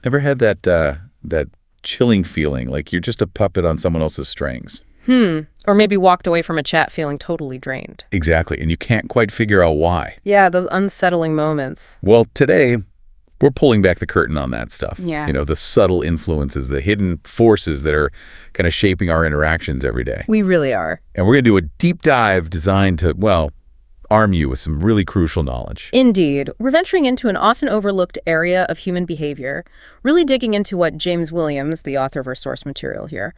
Ever had that chilling feeling like you're just a puppet on someone else's strings? Or maybe walked away from a chat feeling totally drained. Exactly, and you can't quite figure out why. Yeah, those unsettling moments. Well, today, we're pulling back the curtain on that stuff. Yeah. The subtle influences, the hidden forces that are kind of shaping our interactions every day. We really are. And we're going to do a deep dive designed to, well, arm you with some really crucial knowledge. Indeed. We're venturing into an often overlooked area of human behavior, really digging into what James Williams, the author of our source material here,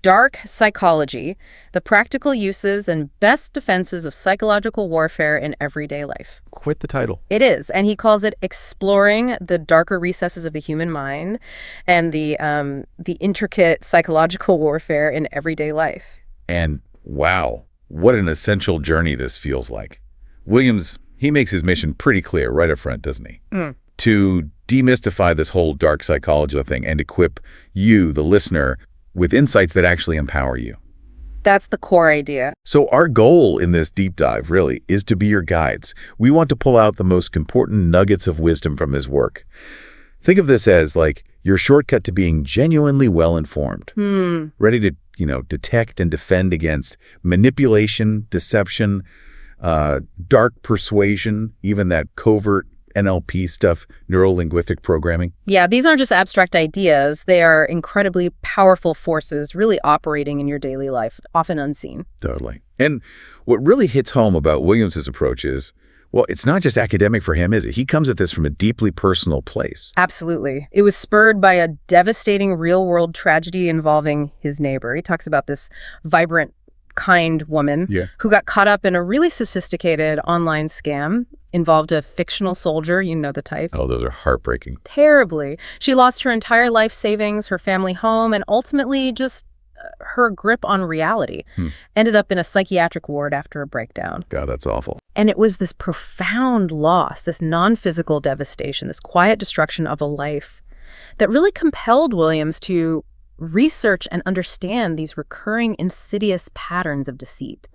dark psychology, the practical uses and best defenses of psychological warfare in everyday life. Quite the title. It is, and he calls it exploring the darker recesses of the human mind and the intricate psychological warfare in everyday life. And wow, what an essential journey this feels like. Williams, he makes his mission pretty clear right up front, doesn't he? To demystify this whole dark psychology thing and equip you, the listener, with insights that actually empower you. That's the core idea. So our goal in this deep dive, really, is to be your guides. We want to pull out the most important nuggets of wisdom from his work. Think of this as like your shortcut to being genuinely well-informed, ready to, detect and defend against manipulation, deception, dark persuasion, even that covert NLP stuff, neuro-linguistic programming. Yeah, these aren't just abstract ideas. They are incredibly powerful forces really operating in your daily life, often unseen. Totally. And what really hits home about Williams's approach is, well, it's not just academic for him, is it? He comes at this from a deeply personal place. Absolutely. It was spurred by a devastating real-world tragedy involving his neighbor. He talks about this vibrant, kind woman who got caught up in a really sophisticated online scam, involved a fictional soldier, you know the type. Oh, those are heartbreaking. Terribly. She lost her entire life savings, her family home, and ultimately just her grip on reality. Ended up in a psychiatric ward after a breakdown. God, that's awful. And it was this profound loss, this non-physical devastation, this quiet destruction of a life that really compelled Williams to research and understand these recurring insidious patterns of deceit,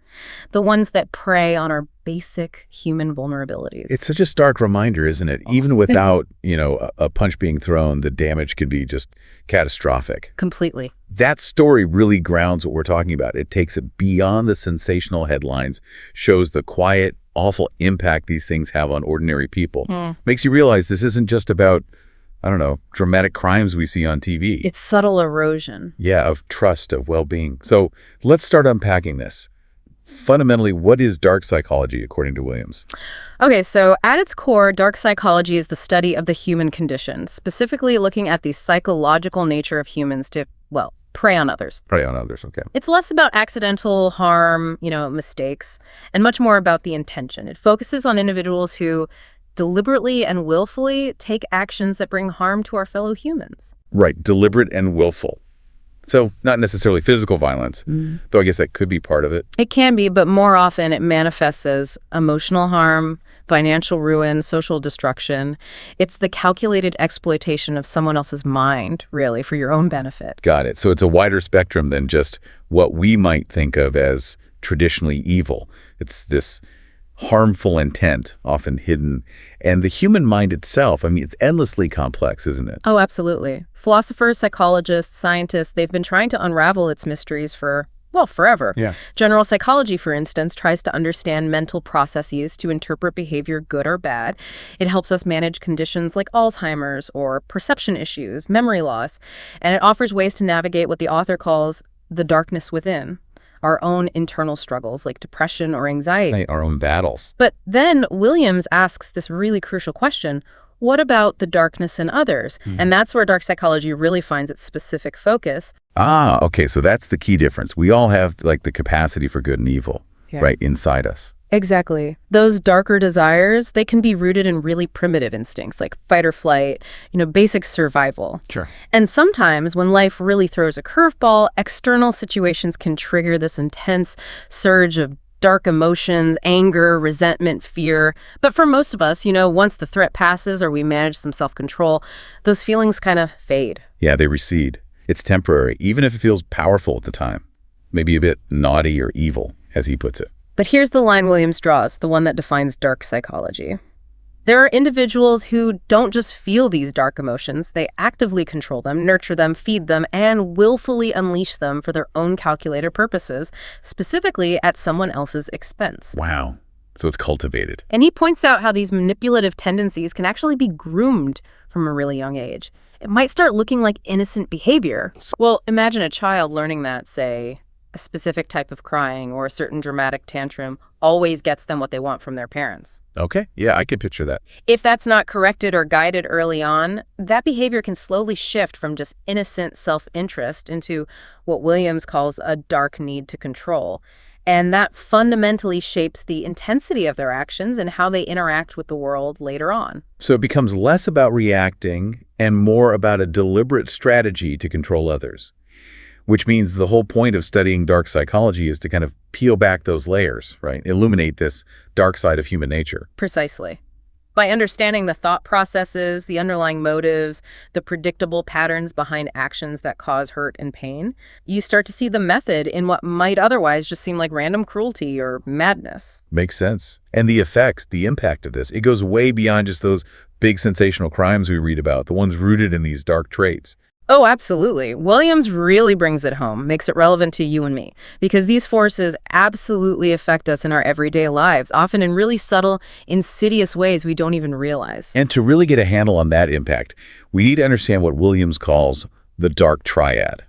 the ones that prey on our basic human vulnerabilities. It's such a stark reminder, isn't it? Even without, a punch being thrown, the damage could be just catastrophic. Completely. That story really grounds what we're talking about. It takes it beyond the sensational headlines, shows the quiet, awful impact these things have on ordinary people. Makes you realize this isn't just about, dramatic crimes we see on TV. It's subtle erosion. Yeah, of trust, of well-being. So let's start unpacking this. Fundamentally, what is dark psychology, according to Williams? Okay, so at its core, dark psychology is the study of the human condition, specifically looking at the psychological nature of humans to, prey on others. Prey on others, okay. It's less about accidental harm, mistakes, and much more about the intention. It focuses on individuals who deliberately and willfully take actions that bring harm to our fellow humans. Right, deliberate and willful. So not necessarily physical violence, though I guess that could be part of it. It can be, but more often it manifests as emotional harm, financial ruin, social destruction. It's the calculated exploitation of someone else's mind, really, for your own benefit. Got it. So it's a wider spectrum than just what we might think of as traditionally evil. It's this harmful intent, often hidden. And the human mind itself, it's endlessly complex, isn't it? Oh, absolutely. Philosophers, psychologists, scientists, they've been trying to unravel its mysteries for, forever. Yeah. General psychology, for instance, tries to understand mental processes to interpret behavior, good or bad. It helps us manage conditions like Alzheimer's or perception issues, memory loss, and it offers ways to navigate what the author calls the darkness within. Our own internal struggles like depression or anxiety. Our own battles. But then Williams asks this really crucial question, what about the darkness in others? And that's where dark psychology really finds its specific focus. Okay, so that's the key difference. We all have the capacity for good and evil, right, inside us. Exactly. Those darker desires, they can be rooted in really primitive instincts like fight or flight, basic survival. Sure. And sometimes when life really throws a curveball, external situations can trigger this intense surge of dark emotions, anger, resentment, fear. But for most of us, once the threat passes or we manage some self-control, those feelings kind of fade. Yeah, they recede. It's temporary, even if it feels powerful at the time. Maybe a bit naughty or evil, as he puts it. But here's the line Williams draws, the one that defines dark psychology. There are individuals who don't just feel these dark emotions, they actively control them, nurture them, feed them, and willfully unleash them for their own calculated purposes, specifically at someone else's expense. Wow. So it's cultivated. And he points out how these manipulative tendencies can actually be groomed from a really young age. It might start looking like innocent behavior. Well, imagine a child learning that, say, a specific type of crying or a certain dramatic tantrum always gets them what they want from their parents. Okay. Yeah, I can picture that. If that's not corrected or guided early on, that behavior can slowly shift from just innocent self-interest into what Williams calls a dark need to control. And that fundamentally shapes the intensity of their actions and how they interact with the world later on. So it becomes less about reacting and more about a deliberate strategy to control others, which means the whole point of studying dark psychology is to kind of peel back those layers, right? Illuminate this dark side of human nature. Precisely. By understanding the thought processes, the underlying motives, the predictable patterns behind actions that cause hurt and pain, you start to see the method in what might otherwise just seem like random cruelty or madness. Makes sense. And the effects, the impact of this, it goes way beyond just those big sensational crimes we read about, the ones rooted in these dark traits. Oh, absolutely. Williams really brings it home, makes it relevant to you and me, because these forces absolutely affect us in our everyday lives, often in really subtle, insidious ways we don't even realize. And to really get a handle on that impact, we need to understand what Williams calls the dark triad.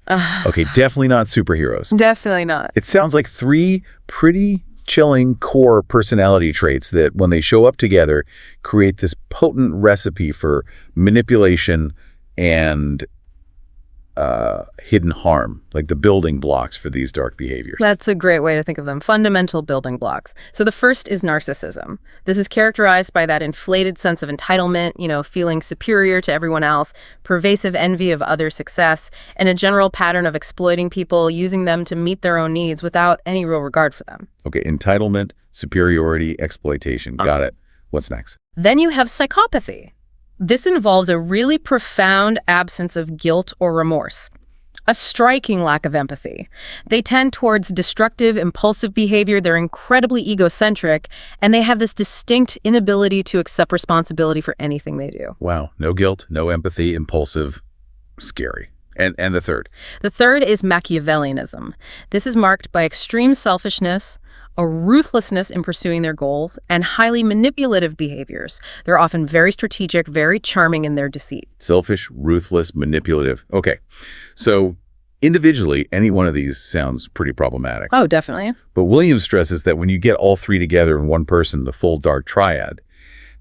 Okay, definitely not superheroes. Definitely not. It sounds like three pretty chilling core personality traits that, when they show up together, create this potent recipe for manipulation and hidden harm, like the building blocks for these dark behaviors. That's a great way to think of them. Fundamental building blocks. So the first is narcissism. This is characterized by that inflated sense of entitlement, feeling superior to everyone else, pervasive envy of other success, and a general pattern of exploiting people, using them to meet their own needs without any real regard for them. Okay, entitlement, superiority, exploitation. Got it. What's next? Then you have psychopathy. This involves a really profound absence of guilt or remorse, a striking lack of empathy. They tend towards destructive, impulsive behavior, they're incredibly egocentric, and they have this distinct inability to accept responsibility for anything they do. Wow, no guilt, no empathy, impulsive, scary. And the third? The third is Machiavellianism. This is marked by extreme selfishness, a ruthlessness in pursuing their goals, and highly manipulative behaviors. They're often very strategic, very charming in their deceit. Selfish, ruthless, manipulative. Okay, so individually, any one of these sounds pretty problematic. Oh, definitely. But Williams stresses that when you get all three together in one person, the full dark triad,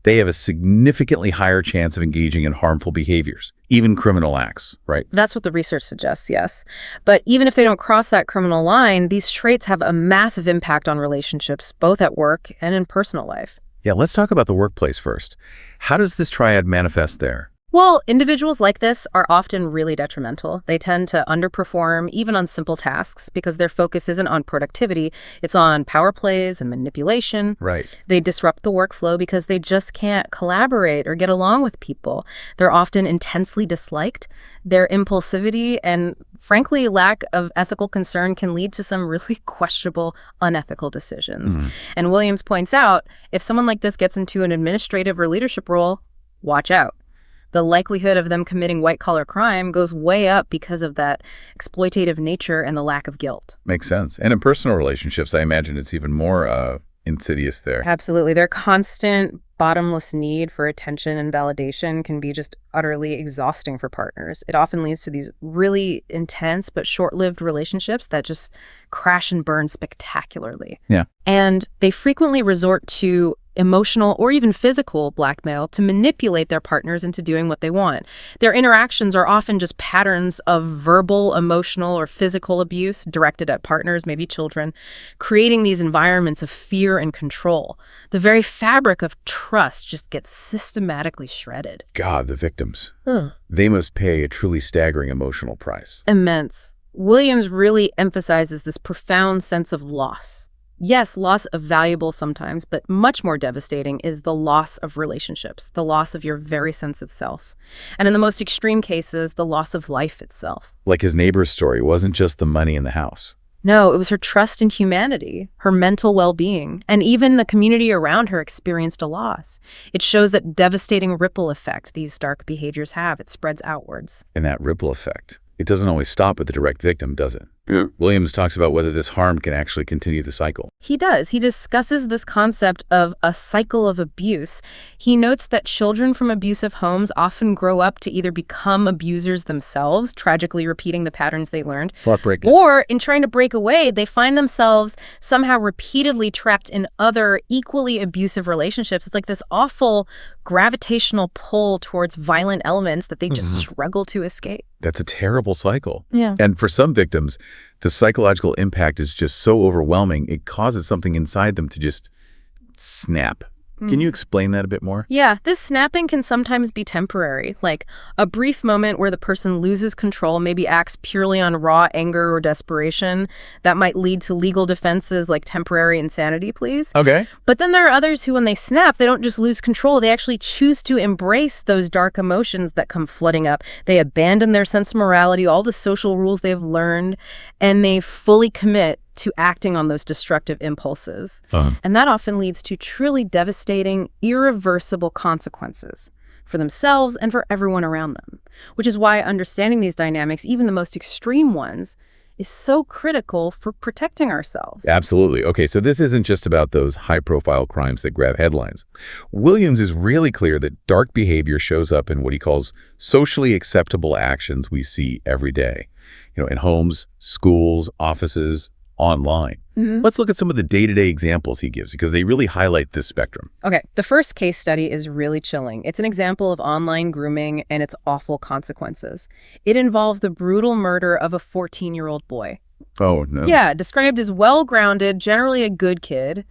they have a significantly higher chance of engaging in harmful behaviors, even criminal acts, right? That's what the research suggests, yes. But even if they don't cross that criminal line, these traits have a massive impact on relationships, both at work and in personal life. Yeah, let's talk about the workplace first. How does this triad manifest there? Well, individuals like this are often really detrimental. They tend to underperform even on simple tasks because their focus isn't on productivity, it's on power plays and manipulation. Right. They disrupt the workflow because they just can't collaborate or get along with people. They're often intensely disliked. Their impulsivity and, frankly, lack of ethical concern can lead to some really questionable, unethical decisions. And Williams points out, if someone like this gets into an administrative or leadership role, watch out. The likelihood of them committing white-collar crime goes way up because of that exploitative nature and the lack of guilt. Makes sense. And in personal relationships, I imagine it's even more insidious there. Absolutely. Their constant, bottomless need for attention and validation can be just utterly exhausting for partners. It often leads to these really intense but short-lived relationships that just crash and burn spectacularly. Yeah. And they frequently resort to emotional or even physical blackmail to manipulate their partners into doing what they want. Their interactions are often just patterns of verbal, emotional, or physical abuse directed at partners, maybe children, creating these environments of fear and control. The very fabric of trust just gets systematically shredded. God, the victims. They must pay a truly staggering emotional price. Immense. Williams really emphasizes this profound sense of loss. Yes, loss of valuable sometimes, but much more devastating is the loss of relationships, the loss of your very sense of self. And in the most extreme cases, the loss of life itself. Like his neighbor's story wasn't just the money in the house. No, it was her trust in humanity, her mental well-being, and even the community around her experienced a loss. It shows that devastating ripple effect these dark behaviors have. It spreads outwards. And that ripple effect, it doesn't always stop with the direct victim, does it? Yeah. Williams talks about whether this harm can actually continue the cycle. He does. He discusses this concept of a cycle of abuse. He notes that children from abusive homes often grow up to either become abusers themselves, tragically repeating the patterns they learned, Heartbreaking. or in trying to break away, they find themselves somehow repeatedly trapped in other equally abusive relationships. It's like this awful gravitational pull towards violent elements that they just struggle to escape. That's a terrible cycle. Yeah. And for some victims, the psychological impact is just so overwhelming, it causes something inside them to just snap. Can you explain that a bit more? Yeah, this snapping can sometimes be temporary, like a brief moment where the person loses control, maybe acts purely on raw anger or desperation. That might lead to legal defenses like temporary insanity pleas. Okay. But then there are others who, when they snap, they don't just lose control. They actually choose to embrace those dark emotions that come flooding up. They abandon their sense of morality, all the social rules they've learned, and they fully commit to acting on those destructive impulses. And that often leads to truly devastating, irreversible consequences for themselves and for everyone around them, which is why understanding these dynamics, even the most extreme ones, is so critical for protecting ourselves. Absolutely. Okay, so this isn't just about those high-profile crimes that grab headlines. Williams is really clear that dark behavior shows up in what he calls socially acceptable actions we see every day. In homes, schools, offices, online. Let's look at some of the day-to-day examples he gives because they really highlight this spectrum. Okay, the first case study is really chilling. It's an example of online grooming and its awful consequences. It involves the brutal murder of a 14-year-old boy. Oh, no. Yeah, described as well-grounded, generally a good kid,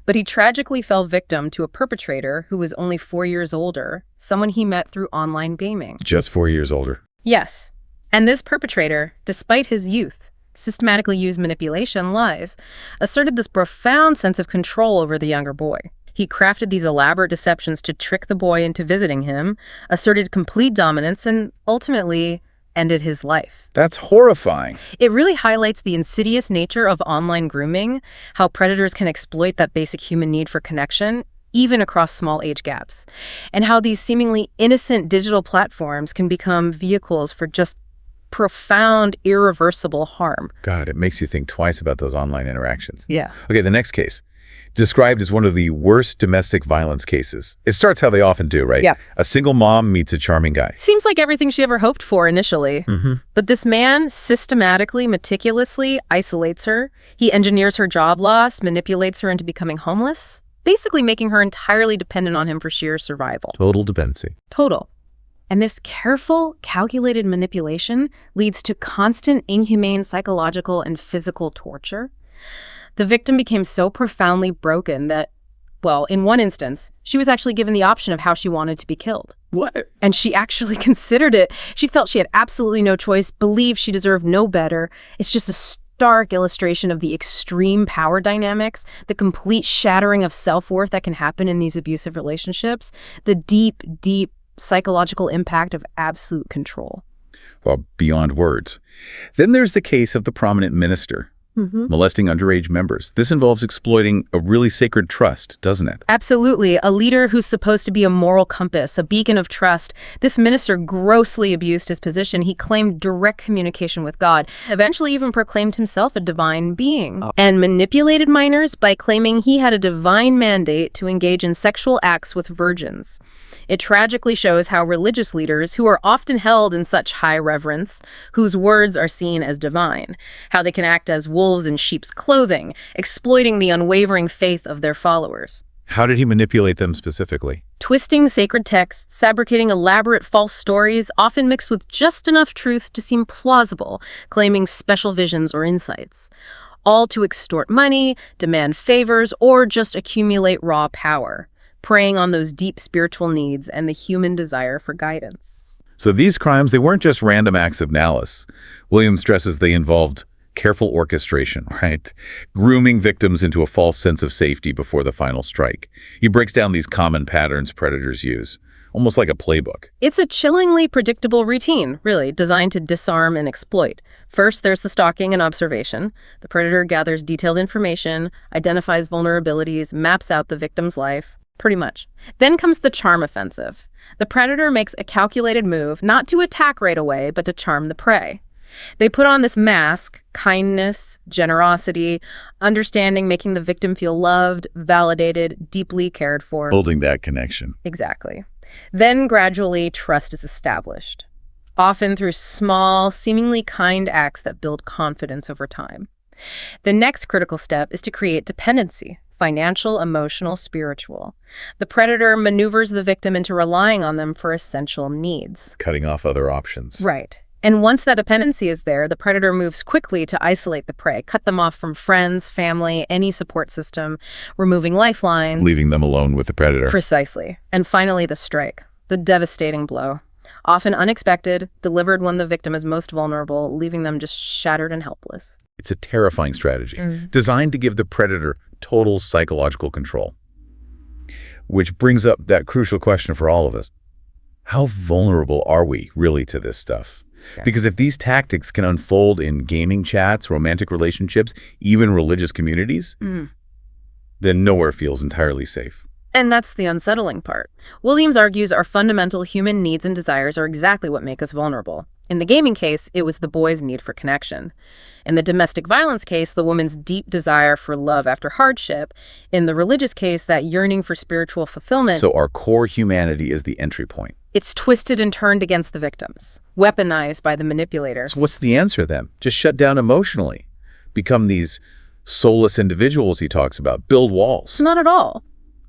but he tragically fell victim to a perpetrator who was only 4 years older, someone he met through online gaming. Just 4 years older. Yes, and this perpetrator, despite his youth, systematically used manipulation, lies, asserted this profound sense of control over the younger boy. He crafted these elaborate deceptions to trick the boy into visiting him, asserted complete dominance, and ultimately ended his life. That's horrifying. It really highlights the insidious nature of online grooming, how predators can exploit that basic human need for connection, even across small age gaps, and how these seemingly innocent digital platforms can become vehicles for just profound, irreversible harm. God, it makes you think twice about those online interactions. Yeah. Okay, the next case, described as one of the worst domestic violence cases. It starts how they often do, right? Yeah. A single mom meets a charming guy. Seems like everything she ever hoped for initially. But this man systematically, meticulously isolates her. He engineers her job loss, manipulates her into becoming homeless, basically making her entirely dependent on him for sheer survival. Total dependency. Total. And this careful, calculated manipulation leads to constant, inhumane psychological and physical torture. The victim became so profoundly broken that, well, in one instance, she was actually given the option of how she wanted to be killed. What? And she actually considered it. She felt she had absolutely no choice, believed she deserved no better. It's just a stark illustration of the extreme power dynamics, the complete shattering of self-worth that can happen in these abusive relationships, the deep, deep psychological impact of absolute control. Well, beyond words. Then there's the case of the prominent minister molesting underage members. This involves exploiting a really sacred trust, doesn't it? Absolutely. A leader who's supposed to be a moral compass, a beacon of trust. This minister grossly abused his position. He claimed direct communication with God, eventually even proclaimed himself a divine being, and manipulated minors by claiming he had a divine mandate to engage in sexual acts with virgins. It tragically shows how religious leaders, who are often held in such high reverence, whose words are seen as divine, how they can act as wolves in sheep's clothing, exploiting the unwavering faith of their followers. How did he manipulate them specifically? Twisting sacred texts, fabricating elaborate false stories, often mixed with just enough truth to seem plausible, claiming special visions or insights, all to extort money, demand favors, or just accumulate raw power, preying on those deep spiritual needs and the human desire for guidance. So these crimes, they weren't just random acts of malice. Williams stresses they involved careful orchestration, right? Grooming victims into a false sense of safety before the final strike. He breaks down these common patterns predators use. almost like a playbook. It's a chillingly predictable routine, really, designed to disarm and exploit. First, there's the stalking and observation. The predator gathers detailed information, identifies vulnerabilities, maps out the victim's life, pretty much. Then comes the charm offensive. The predator makes a calculated move, not to attack right away, but to charm the prey. They put on this mask, kindness, generosity, understanding, making the victim feel loved, validated, deeply cared for. Building that connection. Exactly. Then gradually trust is established, often through small, seemingly kind acts that build confidence over time. The next critical step is to create dependency, financial, emotional, spiritual. The predator maneuvers the victim into relying on them for essential needs. Cutting off other options. Right. And once that dependency is there, the predator moves quickly to isolate the prey, cut them off from friends, family, any support system, removing lifelines. Leaving them alone with the predator. Precisely. And finally, the strike, the devastating blow. Often unexpected, delivered when the victim is most vulnerable, leaving them just shattered and helpless. It's a terrifying strategy, designed to give the predator total psychological control. Which brings up that crucial question for all of us. How vulnerable are we really to this stuff? Because if these tactics can unfold in gaming chats, romantic relationships, even religious communities, then nowhere feels entirely safe. And that's the unsettling part. Williams argues our fundamental human needs and desires are exactly what make us vulnerable. In the gaming case, it was the boy's need for connection. In the domestic violence case, the woman's deep desire for love after hardship. In the religious case, that yearning for spiritual fulfillment. So our core humanity is the entry point. It's twisted and turned against the victims, weaponized by the manipulator. So what's the answer then? Just shut down emotionally. Become these soulless individuals he talks about. Build walls. Not at all.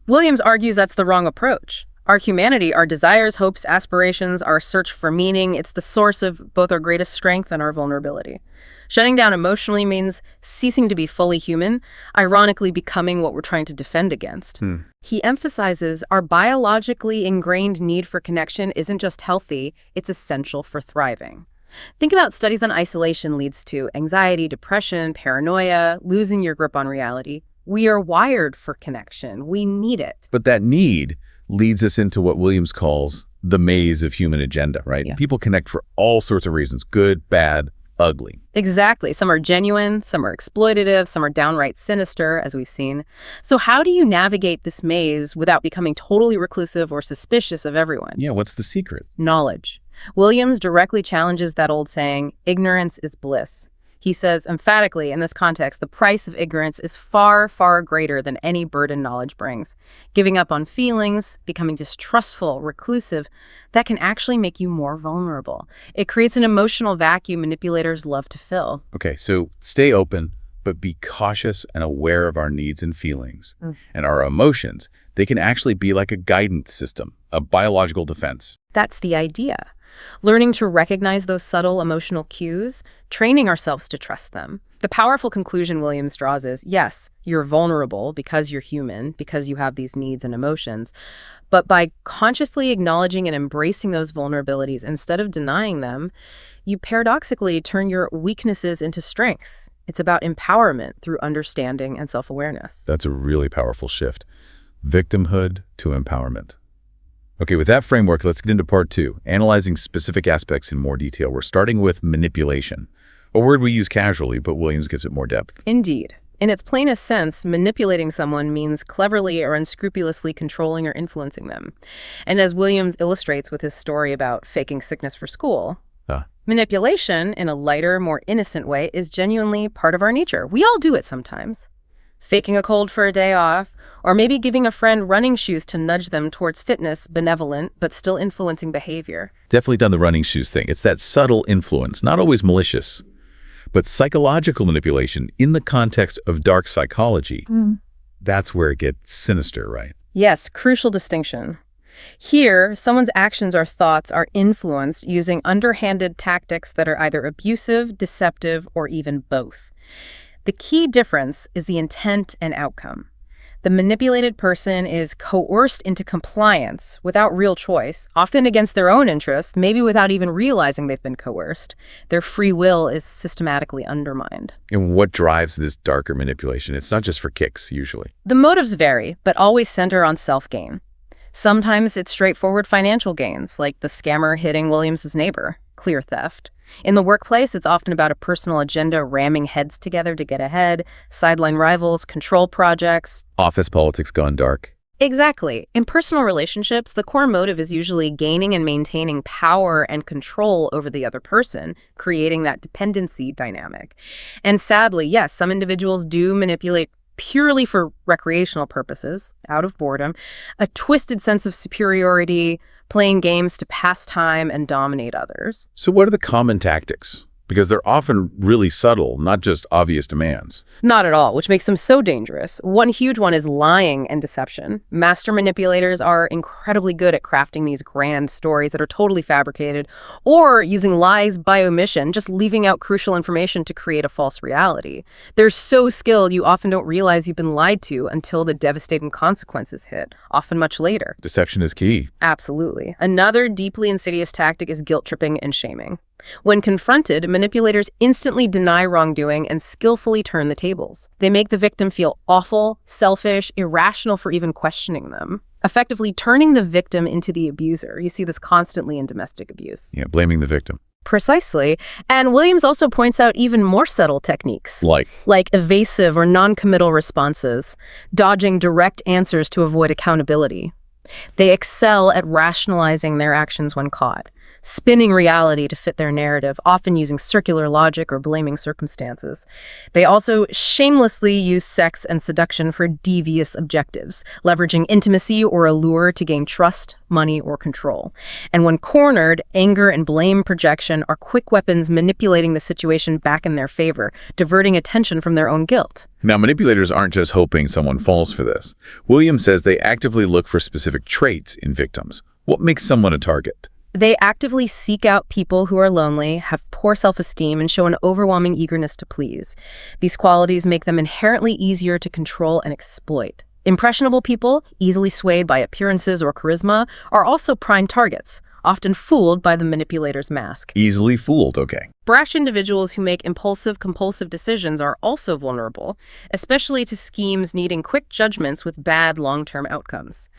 Williams argues that's the wrong approach. Our humanity, our desires, hopes, aspirations, our search for meaning, it's the source of both our greatest strength and our vulnerability. Shutting down emotionally means ceasing to be fully human, ironically becoming what we're trying to defend against. He emphasizes our biologically ingrained need for connection isn't just healthy, it's essential for thriving. Think about studies on isolation leads to anxiety, depression, paranoia, losing your grip on reality. We are wired for connection. We need it. But that need leads us into what Williams calls the maze of human agenda, right? Yeah. People connect for all sorts of reasons, good, bad, ugly. Exactly. Some are genuine, some are exploitative, some are downright sinister, as we've seen. So how do you navigate this maze without becoming totally reclusive or suspicious of everyone? Yeah, what's the secret? Knowledge. Williams directly challenges that old saying, ignorance is bliss. He says emphatically in this context, the price of ignorance is far, far greater than any burden knowledge brings. Giving up on feelings, becoming distrustful, reclusive, that can actually make you more vulnerable. It creates an emotional vacuum manipulators love to fill. Okay, so stay open, but be cautious and aware of our needs and feelings. And our emotions, they can actually be like a guidance system, a biological defense. That's the idea. Learning to recognize those subtle emotional cues, training ourselves to trust them. The powerful conclusion Williams draws is, yes, you're vulnerable because you're human, because you have these needs and emotions, but by consciously acknowledging and embracing those vulnerabilities instead of denying them, you paradoxically turn your weaknesses into strengths. It's about empowerment through understanding and self-awareness. That's a really powerful shift. Victimhood to empowerment. Okay, with that framework, let's get into part 2, analyzing specific aspects in more detail. We're starting with manipulation, a word we use casually, but Williams gives it more depth. Indeed. In its plainest sense, manipulating someone means cleverly or unscrupulously controlling or influencing them. And as Williams illustrates with his story about faking sickness for school, manipulation, in a lighter, more innocent way, is genuinely part of our nature. We all do it sometimes. Faking a cold for a day off, or maybe giving a friend running shoes to nudge them towards fitness, benevolent, but still influencing behavior. Definitely done the running shoes thing. It's that subtle influence, not always malicious, but psychological manipulation in the context of dark psychology. That's where it gets sinister, right? Yes, crucial distinction. Here, someone's actions or thoughts are influenced using underhanded tactics that are either abusive, deceptive, or even both. The key difference is the intent and outcome. The manipulated person is coerced into compliance without real choice, often against their own interests, maybe without even realizing they've been coerced. Their free will is systematically undermined. And what drives this darker manipulation? It's not just for kicks, usually. The motives vary, but always center on self-gain. Sometimes it's straightforward financial gains, like the scammer hitting Williams's neighbor, clear theft. In the workplace, it's often about a personal agenda ramming heads together to get ahead, sideline rivals, control projects. Office politics gone dark. Exactly. In personal relationships, the core motive is usually gaining and maintaining power and control over the other person, creating that dependency dynamic. And sadly, yes, some individuals do manipulate purely for recreational purposes, out of boredom, a twisted sense of superiority, playing games to pass time and dominate others. So what are the common tactics? Because they're often really subtle, not just obvious demands. Not at all, which makes them so dangerous. One huge one is lying and deception. Master manipulators are incredibly good at crafting these grand stories that are totally fabricated, or using lies by omission, just leaving out crucial information to create a false reality. They're so skilled you often don't realize you've been lied to until the devastating consequences hit, often much later. Deception is key. Absolutely. Another deeply insidious tactic is guilt tripping and shaming. When confronted, manipulators instantly deny wrongdoing and skillfully turn the tables. They make the victim feel awful, selfish, irrational for even questioning them, effectively turning the victim into the abuser. You see this constantly in domestic abuse. Yeah, blaming the victim. Precisely. And Williams also points out even more subtle techniques. Like evasive or non-committal responses, dodging direct answers to avoid accountability. They excel at rationalizing their actions when caught, spinning reality to fit their narrative, often using circular logic or blaming circumstances. They also shamelessly use sex and seduction for devious objectives, leveraging intimacy or allure to gain trust, money, or control. And when cornered, anger and blame projection are quick weapons manipulating the situation back in their favor, diverting attention from their own guilt. Now, manipulators aren't just hoping someone falls for this. Williams says they actively look for specific traits in victims. What makes someone a target? They actively seek out people who are lonely, have poor self-esteem, and show an overwhelming eagerness to please. These qualities make them inherently easier to control and exploit. Impressionable people, easily swayed by appearances or charisma, are also prime targets, often fooled by the manipulator's mask. Easily fooled, okay. Brash individuals who make impulsive, compulsive decisions are also vulnerable, especially to schemes needing quick judgments with bad long-term outcomes.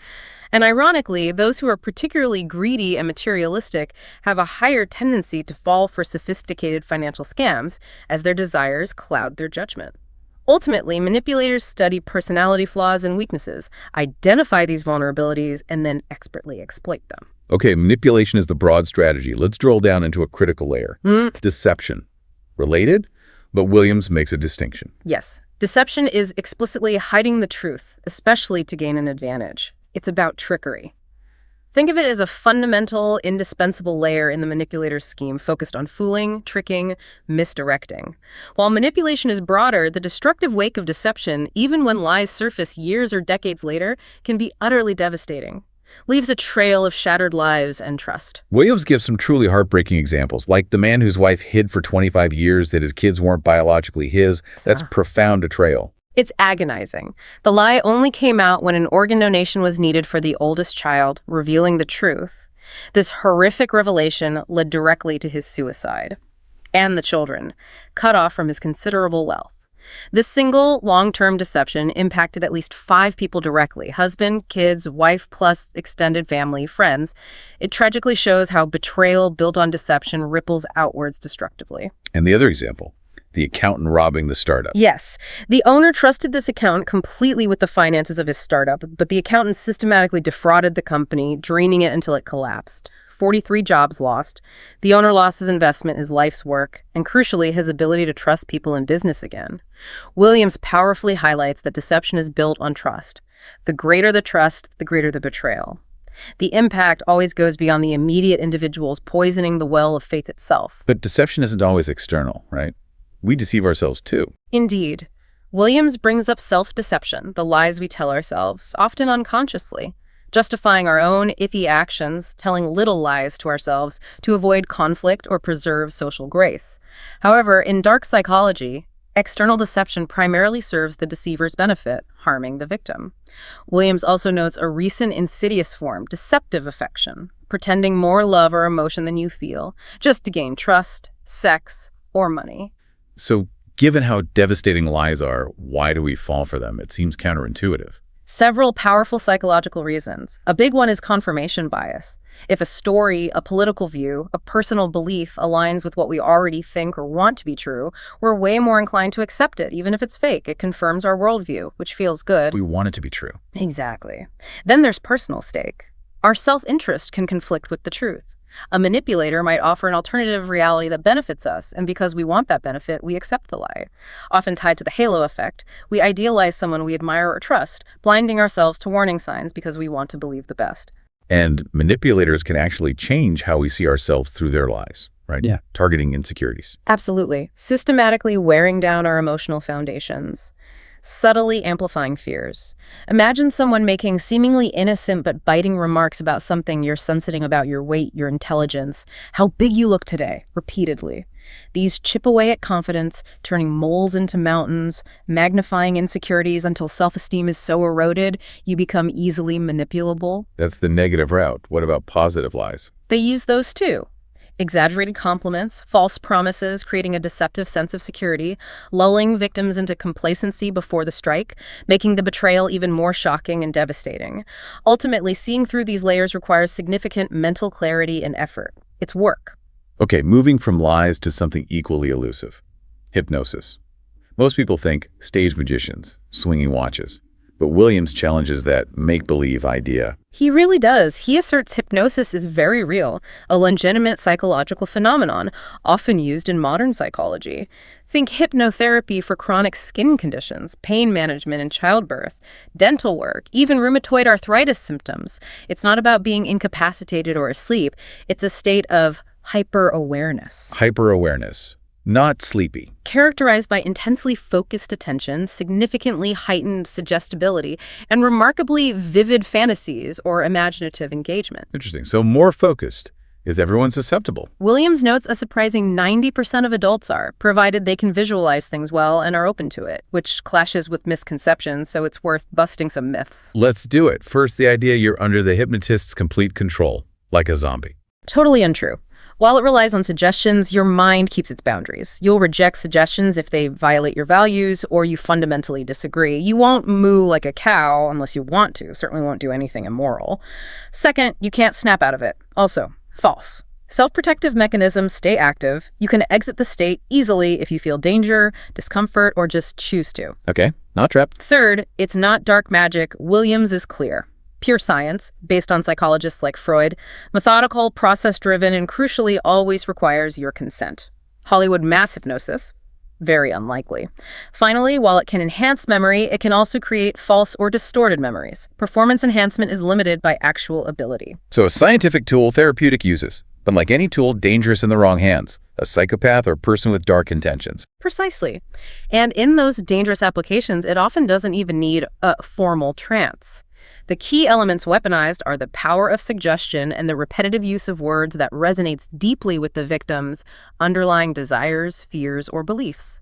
And ironically, those who are particularly greedy and materialistic have a higher tendency to fall for sophisticated financial scams as their desires cloud their judgment. Ultimately, manipulators study personality flaws and weaknesses, identify these vulnerabilities, and then expertly exploit them. Okay, manipulation is the broad strategy. Let's drill down into a critical layer. Deception. Related, but Williams makes a distinction. Yes, deception is explicitly hiding the truth, especially to gain an advantage. It's about trickery. Think of it as a fundamental, indispensable layer in the manipulator's scheme focused on fooling, tricking, misdirecting. While manipulation is broader, the destructive wake of deception, even when lies surface years or decades later, can be utterly devastating. Leaves a trail of shattered lives and trust. Williams gives some truly heartbreaking examples, like the man whose wife hid for 25 years that his kids weren't biologically his. That's profound betrayal. It's agonizing. The lie only came out when an organ donation was needed for the oldest child, revealing the truth. This horrific revelation led directly to his suicide. And the children, cut off from his considerable wealth. This single, long-term deception impacted at least 5 people directly: husband, kids, wife, plus extended family, friends. It tragically shows how betrayal built on deception ripples outwards destructively. And the other example, the accountant robbing the startup. Yes, the owner trusted this accountant completely with the finances of his startup, but the accountant systematically defrauded the company, draining it until it collapsed. 43 jobs lost. The owner lost his investment, his life's work, and crucially, his ability to trust people in business again. Williams powerfully highlights that deception is built on trust. The greater the trust, the greater the betrayal. The impact always goes beyond the immediate individuals, poisoning the well of faith itself. But deception isn't always external, right? We deceive ourselves too. Indeed. Williams brings up self-deception, the lies we tell ourselves, often unconsciously, justifying our own iffy actions, telling little lies to ourselves to avoid conflict or preserve social grace. However, in dark psychology, external deception primarily serves the deceiver's benefit, harming the victim. Williams also notes a recent insidious form, deceptive affection, pretending more love or emotion than you feel, just to gain trust, sex, or money. So, given how devastating lies are, why do we fall for them? It seems counterintuitive. Several powerful psychological reasons. A big one is confirmation bias. If a story, a political view, a personal belief aligns with what we already think or want to be true, we're way more inclined to accept it, even if it's fake. It confirms our worldview, which feels good. We want it to be true. Exactly. Then there's personal stake. Our self-interest can conflict with the truth. A manipulator might offer an alternative reality that benefits us, and because we want that benefit, we accept the lie. Often tied to the halo effect, we idealize someone we admire or trust, blinding ourselves to warning signs because we want to believe the best. And manipulators can actually change how we see ourselves through their lies, right? Yeah. Targeting insecurities. Absolutely. Systematically wearing down our emotional foundations. Subtly amplifying fears. Imagine someone making seemingly innocent but biting remarks about something you're sensitive about: your weight, your intelligence, how big you look today, repeatedly. These chip away at confidence, turning moles into mountains, magnifying insecurities until self-esteem is so eroded you become easily manipulable. That's the negative route. What about positive lies? They use those too. Exaggerated compliments, false promises, creating a deceptive sense of security, lulling victims into complacency before the strike, making the betrayal even more shocking and devastating. Ultimately, seeing through these layers requires significant mental clarity and effort. It's work. Okay, moving from lies to something equally elusive. Hypnosis. Most people think stage magicians, swinging watches. But Williams challenges that make-believe idea. He really does. He asserts hypnosis is very real, a legitimate psychological phenomenon, often used in modern psychology. Think hypnotherapy for chronic skin conditions, pain management in childbirth, dental work, even rheumatoid arthritis symptoms. It's not about being incapacitated or asleep. It's a state of hyper-awareness. Hyper-awareness. Not sleepy. Characterized by intensely focused attention, significantly heightened suggestibility, and remarkably vivid fantasies or imaginative engagement. Interesting. So more focused. Is everyone susceptible? Williams notes a surprising 90% of adults are, provided they can visualize things well and are open to it, which clashes with misconceptions, so it's worth busting some myths. Let's do it. First, the idea you're under the hypnotist's complete control, like a zombie. Totally untrue. While it relies on suggestions, your mind keeps its boundaries. You'll reject suggestions if they violate your values or you fundamentally disagree. You won't moo like a cow unless you want to. Certainly won't do anything immoral. Second, you can't snap out of it. Also, false. Self-protective mechanisms stay active. You can exit the state easily if you feel danger, discomfort, or just choose to. Okay, not trapped. Third, it's not dark magic. Williams is clear. Pure science, based on psychologists like Freud, methodical, process-driven, and crucially always requires your consent. Hollywood mass hypnosis? Very unlikely. Finally, while it can enhance memory, it can also create false or distorted memories. Performance enhancement is limited by actual ability. So a scientific tool, therapeutic uses. But like any tool, dangerous in the wrong hands. A psychopath or a person with dark intentions. Precisely. And in those dangerous applications, it often doesn't even need a formal trance. The key elements weaponized are the power of suggestion and the repetitive use of words that resonates deeply with the victim's underlying desires, fears, or beliefs.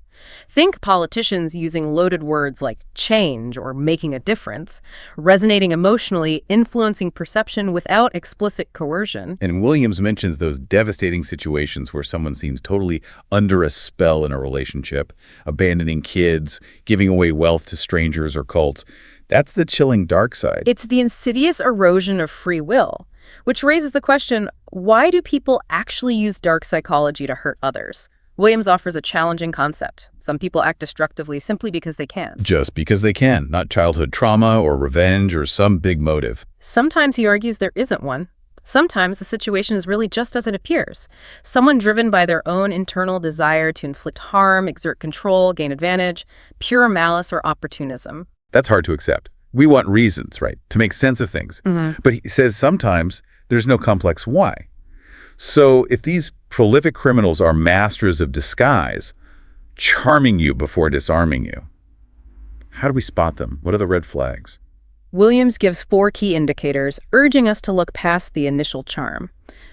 Think politicians using loaded words like change or making a difference, resonating emotionally, influencing perception without explicit coercion. And Williams mentions those devastating situations where someone seems totally under a spell in a relationship, abandoning kids, giving away wealth to strangers or cults. That's the chilling dark side. It's the insidious erosion of free will, which raises the question, why do people actually use dark psychology to hurt others? Williams offers a challenging concept. Some people act destructively simply because they can. Just because they can, not childhood trauma or revenge or some big motive. Sometimes he argues there isn't one. Sometimes the situation is really just as it appears. Someone driven by their own internal desire to inflict harm, exert control, gain advantage, pure malice or opportunism. That's hard to accept. We want reasons, right, to make sense of things. But he says sometimes there's no complex why. So if these prolific criminals are masters of disguise, charming you before disarming you, how do we spot them? What are the red flags? Williams gives 4 key indicators, urging us to look past the initial charm.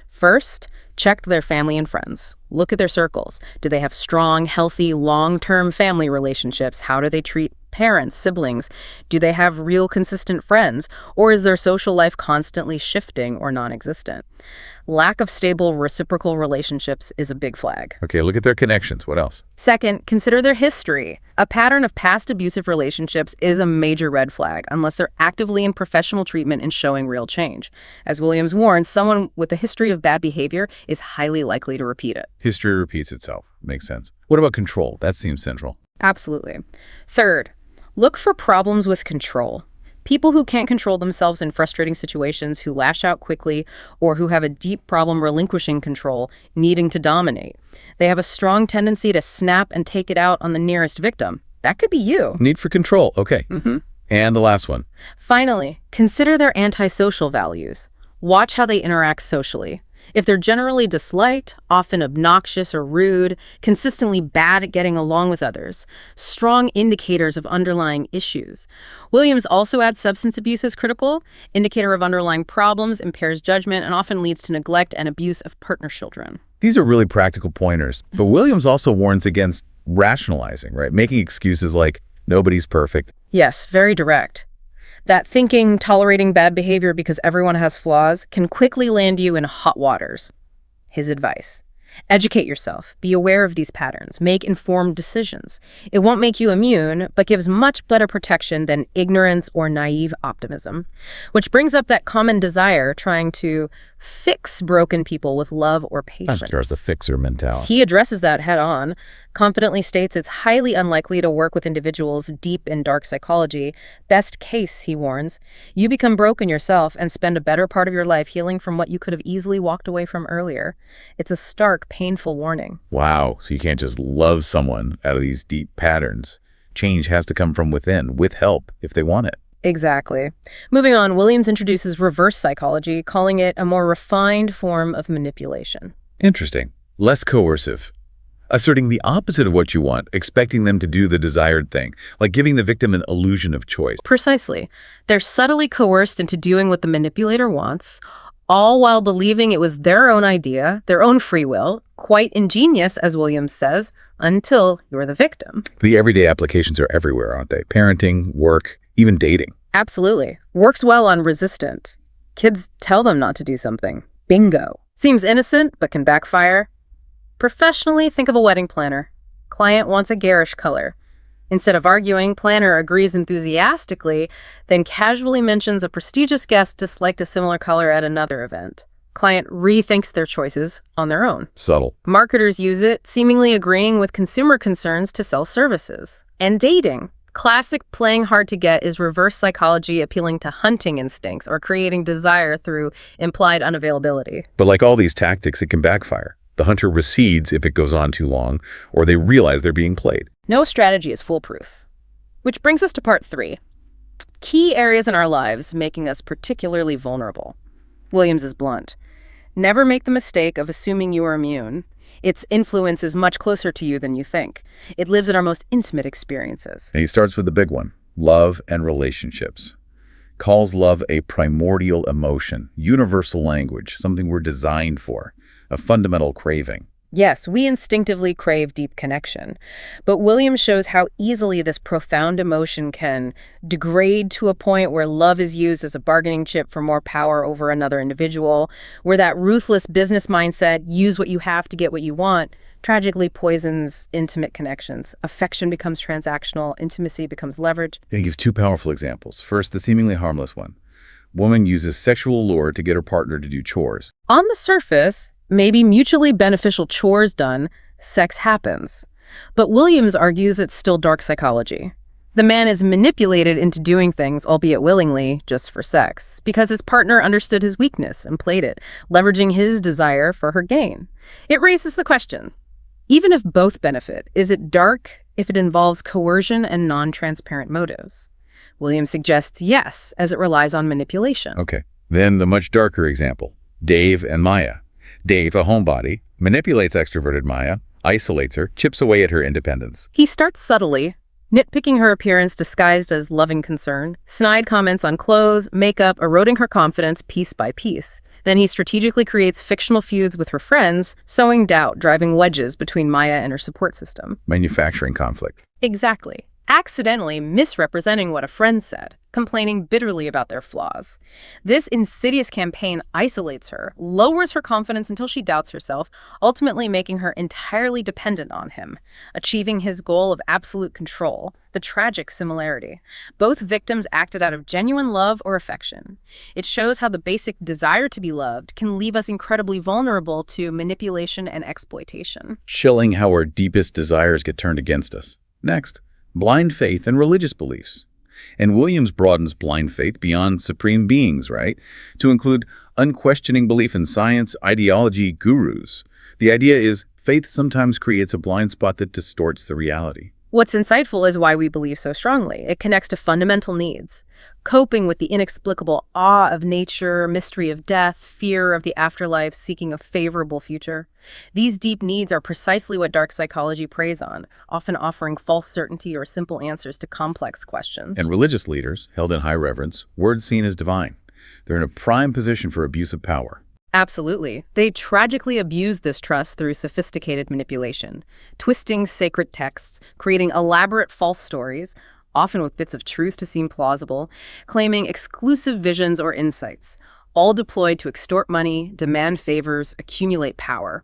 First, check their family and friends. Look at their circles. Do they have strong, healthy, long-term family relationships? How do they treat Parents, siblings, do they have real consistent friends, or is their social life constantly shifting or non-existent? Lack of stable reciprocal relationships is a big flag. Okay, look at their connections. What else? Second, consider their history. A pattern of past abusive relationships is a major red flag unless they're actively in professional treatment and showing real change. As Williams warns, someone with a history of bad behavior is highly likely to repeat it. History repeats itself. Makes sense. What about control? That seems central. Absolutely. Third, look for problems with control. People who can't control themselves in frustrating situations, who lash out quickly, or who have a deep problem relinquishing control, needing to dominate. They have a strong tendency to snap and take it out on the nearest victim. That could be you. Need for control. Okay. And the last one. Finally, consider their antisocial values. Watch how they interact socially. If they're generally disliked, often obnoxious or rude, consistently bad at getting along with others, strong indicators of underlying issues. Williams also adds substance abuse as critical, indicator of underlying problems, impairs judgment, and often leads to neglect and abuse of partner children. These are really practical pointers, but Williams also warns against rationalizing, right? Making excuses like, nobody's perfect. Yes, very direct. That thinking, tolerating bad behavior because everyone has flaws can quickly land you in hot waters. His advice: educate yourself, be aware of these patterns, make informed decisions. It won't make you immune, but gives much better protection than ignorance or naive optimism. Which brings up that common desire, trying to fix broken people with love or patience. There's the fixer mentality. He addresses that head on, confidently states it's highly unlikely to work with individuals deep in dark psychology. Best case, he warns, you become broken yourself and spend a better part of your life healing from what you could have easily walked away from earlier. It's a stark, painful warning. Wow. So you can't just love someone out of these deep patterns. Change has to come from within, with help, if they want it. Exactly. Moving on, Williams introduces reverse psychology, calling it a more refined form of manipulation. Interesting. Less coercive. Asserting the opposite of what you want, expecting them to do the desired thing, like giving the victim an illusion of choice. Precisely. They're subtly coerced into doing what the manipulator wants, all while believing it was their own idea, their own free will, quite ingenious, as Williams says, until you're the victim. The everyday applications are everywhere, aren't they? Parenting, work, even dating. Absolutely. Works well on resistant. Kids tell them not to do something. Bingo. Seems innocent, but can backfire. Professionally, think of a wedding planner. Client wants a garish color. Instead of arguing, planner agrees enthusiastically, then casually mentions a prestigious guest disliked a similar color at another event. Client rethinks their choices on their own. Subtle. Marketers use it, seemingly agreeing with consumer concerns to sell services. And dating. Classic playing hard to get is reverse psychology appealing to hunting instincts or creating desire through implied unavailability. But like all these tactics, it can backfire. The hunter recedes if it goes on too long, or they realize they're being played. No strategy is foolproof. Which brings us to part 3. Key areas in our lives making us particularly vulnerable. Williams is blunt. Never make the mistake of assuming you are immune. Its influence is much closer to you than you think. It lives in our most intimate experiences. And he starts with the big one, love and relationships. Calls love a primordial emotion, universal language, something we're designed for, a fundamental craving. Yes, we instinctively crave deep connection, but Williams shows how easily this profound emotion can degrade to a point where love is used as a bargaining chip for more power over another individual, where that ruthless business mindset, use what you have to get what you want, tragically poisons intimate connections. Affection becomes transactional, intimacy becomes leverage. He gives 2 powerful examples. First, the seemingly harmless one. Woman uses sexual lure to get her partner to do chores. On the surface, maybe mutually beneficial chores done, sex happens. But Williams argues it's still dark psychology. The man is manipulated into doing things, albeit willingly, just for sex, because his partner understood his weakness and played it, leveraging his desire for her gain. It raises the question, even if both benefit, is it dark if it involves coercion and non-transparent motives? Williams suggests yes, as it relies on manipulation. Okay. Then the much darker example, Dave and Maya. Dave, a homebody, manipulates extroverted Maya, isolates her, chips away at her independence. He starts subtly, nitpicking her appearance disguised as loving concern, snide comments on clothes, makeup, eroding her confidence piece by piece. Then he strategically creates fictional feuds with her friends, sowing doubt, driving wedges between Maya and her support system. Manufacturing conflict. Exactly. accidentally misrepresenting what a friend said, complaining bitterly about their flaws. This insidious campaign isolates her, lowers her confidence until she doubts herself, ultimately making her entirely dependent on him, achieving his goal of absolute control. The tragic similarity. Both victims acted out of genuine love or affection. It shows how the basic desire to be loved can leave us incredibly vulnerable to manipulation and exploitation. Chilling how our deepest desires get turned against us. Next, blind faith and religious beliefs. And Williams broadens blind faith beyond supreme beings, right? To include unquestioning belief in science, ideology, gurus. The idea is faith sometimes creates a blind spot that distorts the reality. What's insightful is why we believe so strongly. It connects to fundamental needs. Coping with the inexplicable awe of nature, mystery of death, fear of the afterlife, seeking a favorable future. These deep needs are precisely what dark psychology preys on, often offering false certainty or simple answers to complex questions. And religious leaders, held in high reverence, words seen as divine. They're in a prime position for abuse of power. Absolutely. They tragically abuse this trust through sophisticated manipulation, twisting sacred texts, creating elaborate false stories, often with bits of truth to seem plausible, claiming exclusive visions or insights, all deployed to extort money, demand favors, accumulate power.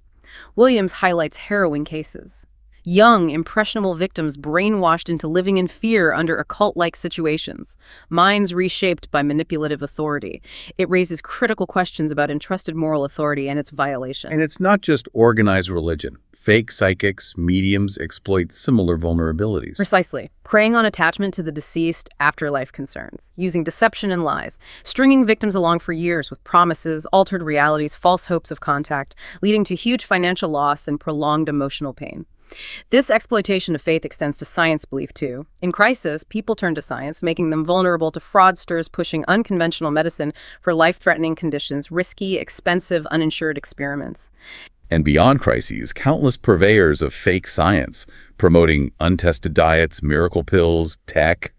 Williams highlights harrowing cases. Young, impressionable victims brainwashed into living in fear under occult-like situations, minds reshaped by manipulative authority. It raises critical questions about entrusted moral authority and its violation. And it's not just organized religion. Fake psychics, mediums exploit similar vulnerabilities. Precisely. Preying on attachment to the deceased, afterlife concerns, using deception and lies, stringing victims along for years with promises, altered realities, false hopes of contact, leading to huge financial loss and prolonged emotional pain. This exploitation of faith extends to science belief, too. In crisis, people turn to science, making them vulnerable to fraudsters pushing unconventional medicine for life-threatening conditions, risky, expensive, uninsured experiments. And beyond crises, countless purveyors of fake science, promoting untested diets, miracle pills, tech,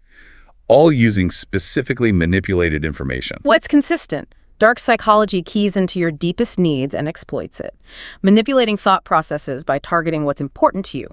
all using specifically manipulated information. What's consistent? Dark psychology keys into your deepest needs and exploits it, manipulating thought processes by targeting what's important to you: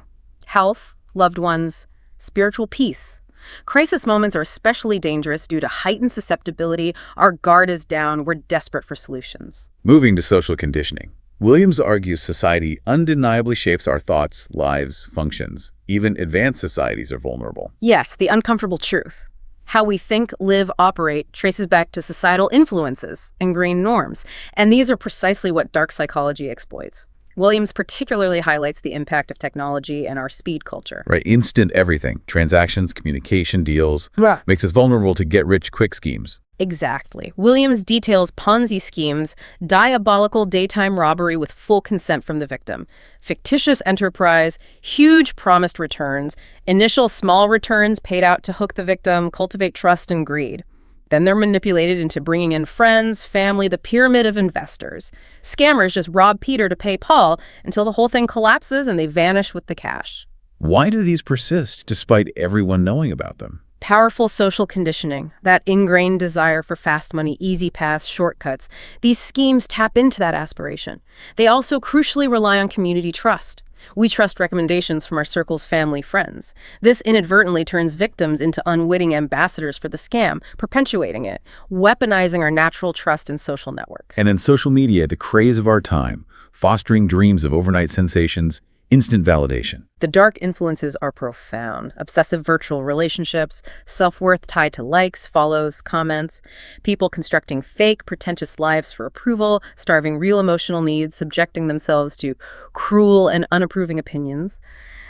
health, loved ones, spiritual peace. Crisis moments are especially dangerous due to heightened susceptibility. Our guard is down. We're desperate for solutions. Moving to social conditioning. Williams argues society undeniably shapes our thoughts, lives, functions. Even advanced societies are vulnerable. Yes, the uncomfortable truth. How we think, live, operate traces back to societal influences, ingrained norms, and these are precisely what dark psychology exploits. Williams particularly highlights the impact of technology and our speed culture. Right, instant everything, transactions, communication, deals, makes us vulnerable to get-rich-quick schemes. Exactly. Williams details Ponzi schemes, diabolical daytime robbery with full consent from the victim, fictitious enterprise, huge promised returns, initial small returns paid out to hook the victim, cultivate trust and greed. Then they're manipulated into bringing in friends, family, the pyramid of investors. Scammers just rob Peter to pay Paul until the whole thing collapses and they vanish with the cash. Why do these persist despite everyone knowing about them? Powerful social conditioning, that ingrained desire for fast money, easy paths, shortcuts. These schemes tap into that aspiration. They also crucially rely on community trust. We trust recommendations from our circle's family, friends. This inadvertently turns victims into unwitting ambassadors for the scam, perpetuating it, weaponizing our natural trust in social networks. And in social media, the craze of our time, fostering dreams of overnight sensations, instant validation. The dark influences are profound. Obsessive virtual relationships, self-worth tied to likes, follows, comments, people constructing fake, pretentious lives for approval, starving real emotional needs, subjecting themselves to cruel and unapproving opinions.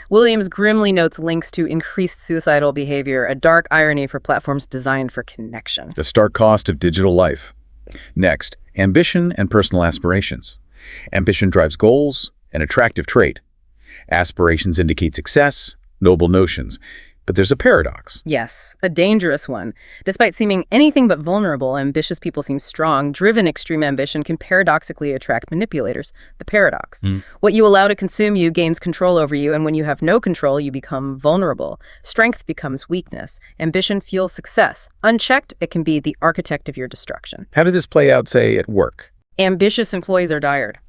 Williams grimly notes links to increased suicidal behavior, a dark irony for platforms designed for connection. The stark cost of digital life. Next, ambition and personal aspirations. Ambition drives goals, an attractive trait. Aspirations indicate success, noble notions. But there's a paradox. Yes, a dangerous one. Despite seeming anything but vulnerable, ambitious people seem strong. Driven extreme ambition can paradoxically attract manipulators. The paradox. What you allow to consume you gains control over you, and when you have no control, you become vulnerable. Strength becomes weakness. Ambition fuels success. Unchecked, it can be the architect of your destruction. How did this play out, say, at work? Ambitious employees are tired,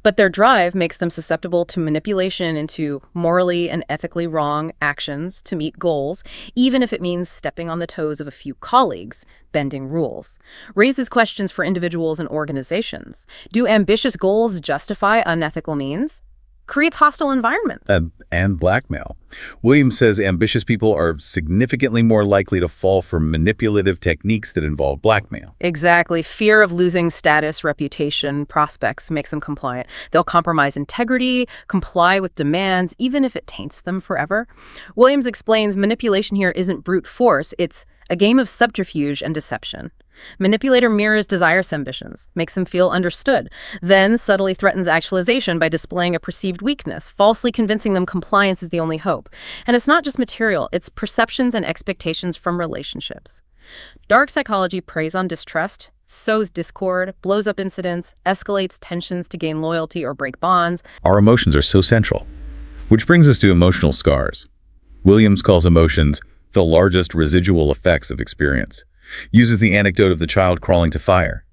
but their drive makes them susceptible to manipulation into morally and ethically wrong actions to meet goals, even if it means stepping on the toes of a few colleagues, bending rules. Raises questions for individuals and organizations. Do ambitious goals justify unethical means? Creates hostile environments. And blackmail. Williams says ambitious people are significantly more likely to fall for manipulative techniques that involve blackmail. Exactly. Fear of losing status, reputation, prospects makes them compliant. They'll compromise integrity, comply with demands, even if it taints them forever. Williams explains manipulation here isn't brute force, it's a game of subterfuge and deception. Manipulator mirrors desires ambitions, makes them feel understood, then subtly threatens actualization by displaying a perceived weakness, falsely convincing them compliance is the only hope. And it's not just material, it's perceptions and expectations from relationships. Dark psychology preys on distrust, sows discord, blows up incidents, escalates tensions to gain loyalty or break bonds. Our emotions are so central. Which brings us to emotional scars. Williams calls emotions the largest residual effects of experience. Uses the anecdote of the child crawling to fire.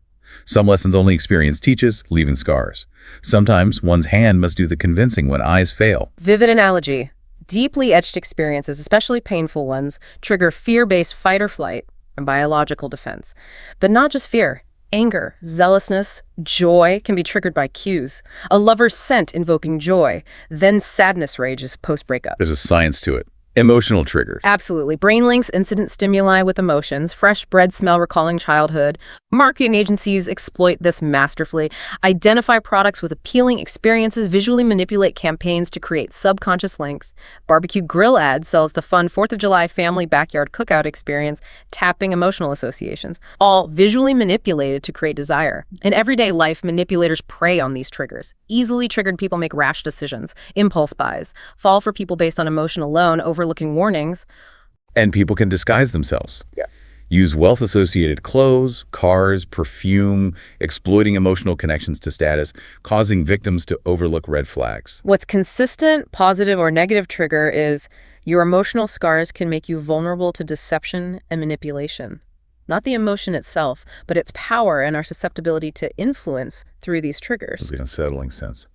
Some lessons only experience teaches, leaving scars. Sometimes one's hand must do the convincing when eyes fail. Vivid analogy. Deeply etched experiences, especially painful ones, trigger fear-based fight or flight and biological defense. But not just fear. Anger, zealousness, joy can be triggered by cues. A lover's scent invoking joy, then sadness rages post-breakup. There's a science to it. Emotional triggers. Absolutely. Brain links instant stimuli with emotions, fresh bread smell recalling childhood. Marketing agencies exploit this masterfully, identify products with appealing experiences, visually manipulate campaigns to create subconscious links. Barbecue grill ad sells the fun 4th of July family backyard cookout experience, tapping emotional associations, all visually manipulated to create desire. In everyday life, manipulators prey on these triggers. Easily triggered people make rash decisions, impulse buys, fall for people based on emotion alone, overlooking warnings. And people can disguise themselves. Yeah. Use wealth-associated clothes, cars, perfume, exploiting emotional connections to status, causing victims to overlook red flags. What's consistent, positive, or negative trigger is your emotional scars can make you vulnerable to deception and manipulation. Not the emotion itself, but its power and our susceptibility to influence through these triggers. It's an unsettling sense.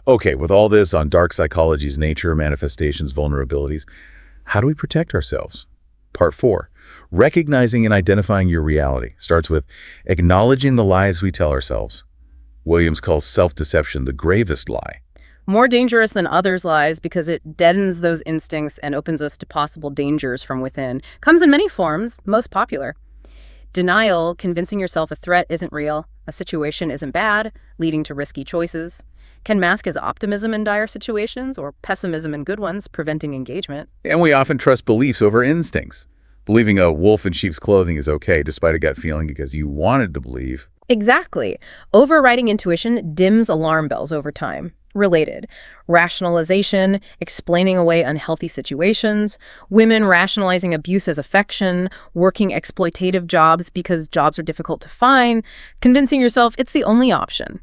Okay, with all this on dark psychology's nature, manifestations, vulnerabilities, how do we protect ourselves? Part 4, recognizing and identifying your reality, starts with acknowledging the lies we tell ourselves. Williams calls self-deception the gravest lie. More dangerous than others' lies because it deadens those instincts and opens us to possible dangers from within. Comes in many forms, most popular. Denial, convincing yourself a threat isn't real, a situation isn't bad, leading to risky choices. Can mask as optimism in dire situations or pessimism in good ones, preventing engagement. And we often trust beliefs over instincts. Believing a wolf in sheep's clothing is okay despite a gut feeling because you wanted to believe. Exactly. Overriding intuition dims alarm bells over time. Related. Rationalization, explaining away unhealthy situations, women rationalizing abuse as affection, working exploitative jobs because jobs are difficult to find, convincing yourself it's the only option.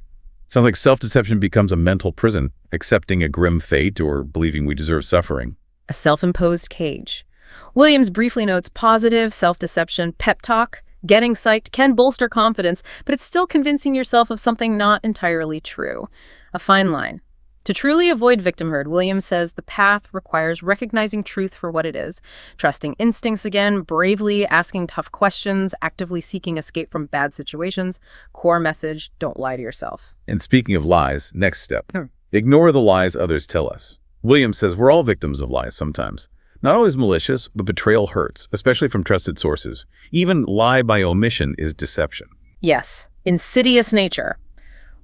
Sounds like self-deception becomes a mental prison, accepting a grim fate or believing we deserve suffering. A self-imposed cage. Williams briefly notes positive self-deception, pep talk, getting psyched can bolster confidence, but it's still convincing yourself of something not entirely true. A fine line. To truly avoid victimhood, Williams says the path requires recognizing truth for what it is, trusting instincts again, bravely asking tough questions, actively seeking escape from bad situations. Core message, don't lie to yourself. And speaking of lies, next step. Ignore the lies others tell us. Williams says we're all victims of lies sometimes. Not always malicious, but betrayal hurts, especially from trusted sources. Even lie by omission is deception. Yes, insidious nature.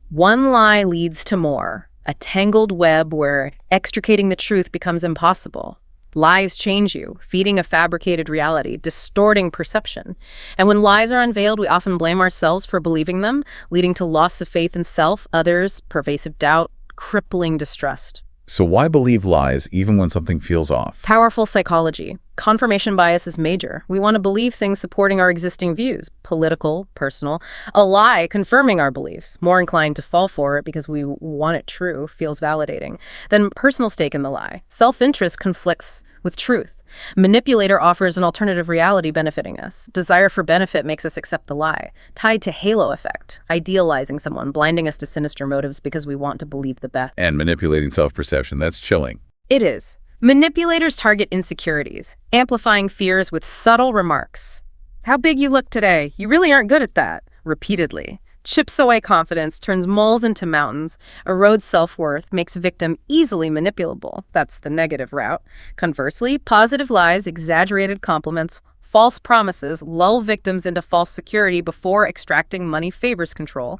One lie leads to more. A tangled web where extricating the truth becomes impossible. Lies change you, feeding a fabricated reality, distorting perception. And when lies are unveiled, we often blame ourselves for believing them, leading to loss of faith in self, others, pervasive doubt, crippling distrust. So why believe lies even when something feels off? Powerful psychology. Confirmation bias is major. We want to believe things supporting our existing views, political, personal. A lie confirming our beliefs, more inclined to fall for it because we want it true, feels validating. Then personal stake in the lie. Self-interest conflicts with truth. Manipulator offers an alternative reality benefiting us. Desire for benefit makes us accept the lie, tied to halo effect, idealizing someone, blinding us to sinister motives because we want to believe the best. And manipulating self-perception, that's chilling. It is. Manipulators target insecurities, amplifying fears with subtle remarks. How big you look today. You really aren't good at that. Repeatedly. Chips away confidence, turns moles into mountains, erodes self-worth, makes victim easily manipulable. That's the negative route. Conversely, positive lies, exaggerated compliments, false promises lull victims into false security before extracting money favors control.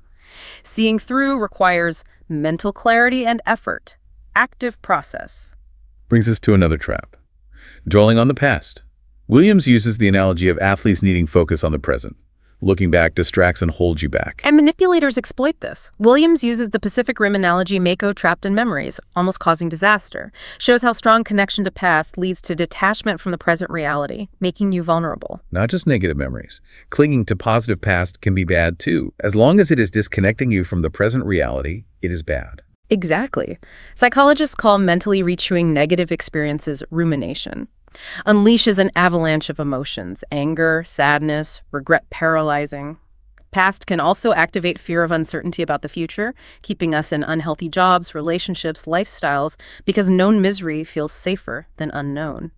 Seeing through requires mental clarity and effort. Active process. Brings us to another trap. Dwelling on the past. Williams uses the analogy of athletes needing focus on the present. Looking back distracts and holds you back. And manipulators exploit this. Williams uses the Pacific Rim analogy Mako trapped in memories, almost causing disaster. Shows how strong connection to past leads to detachment from the present reality, making you vulnerable. Not just negative memories. Clinging to positive past can be bad too. As long as it is disconnecting you from the present reality, it is bad. Exactly. Psychologists call mentally rechewing negative experiences rumination. Unleashes an avalanche of emotions, anger, sadness, regret paralyzing. Past can also activate fear of uncertainty about the future, keeping us in unhealthy jobs, relationships, lifestyles, because known misery feels safer than unknown.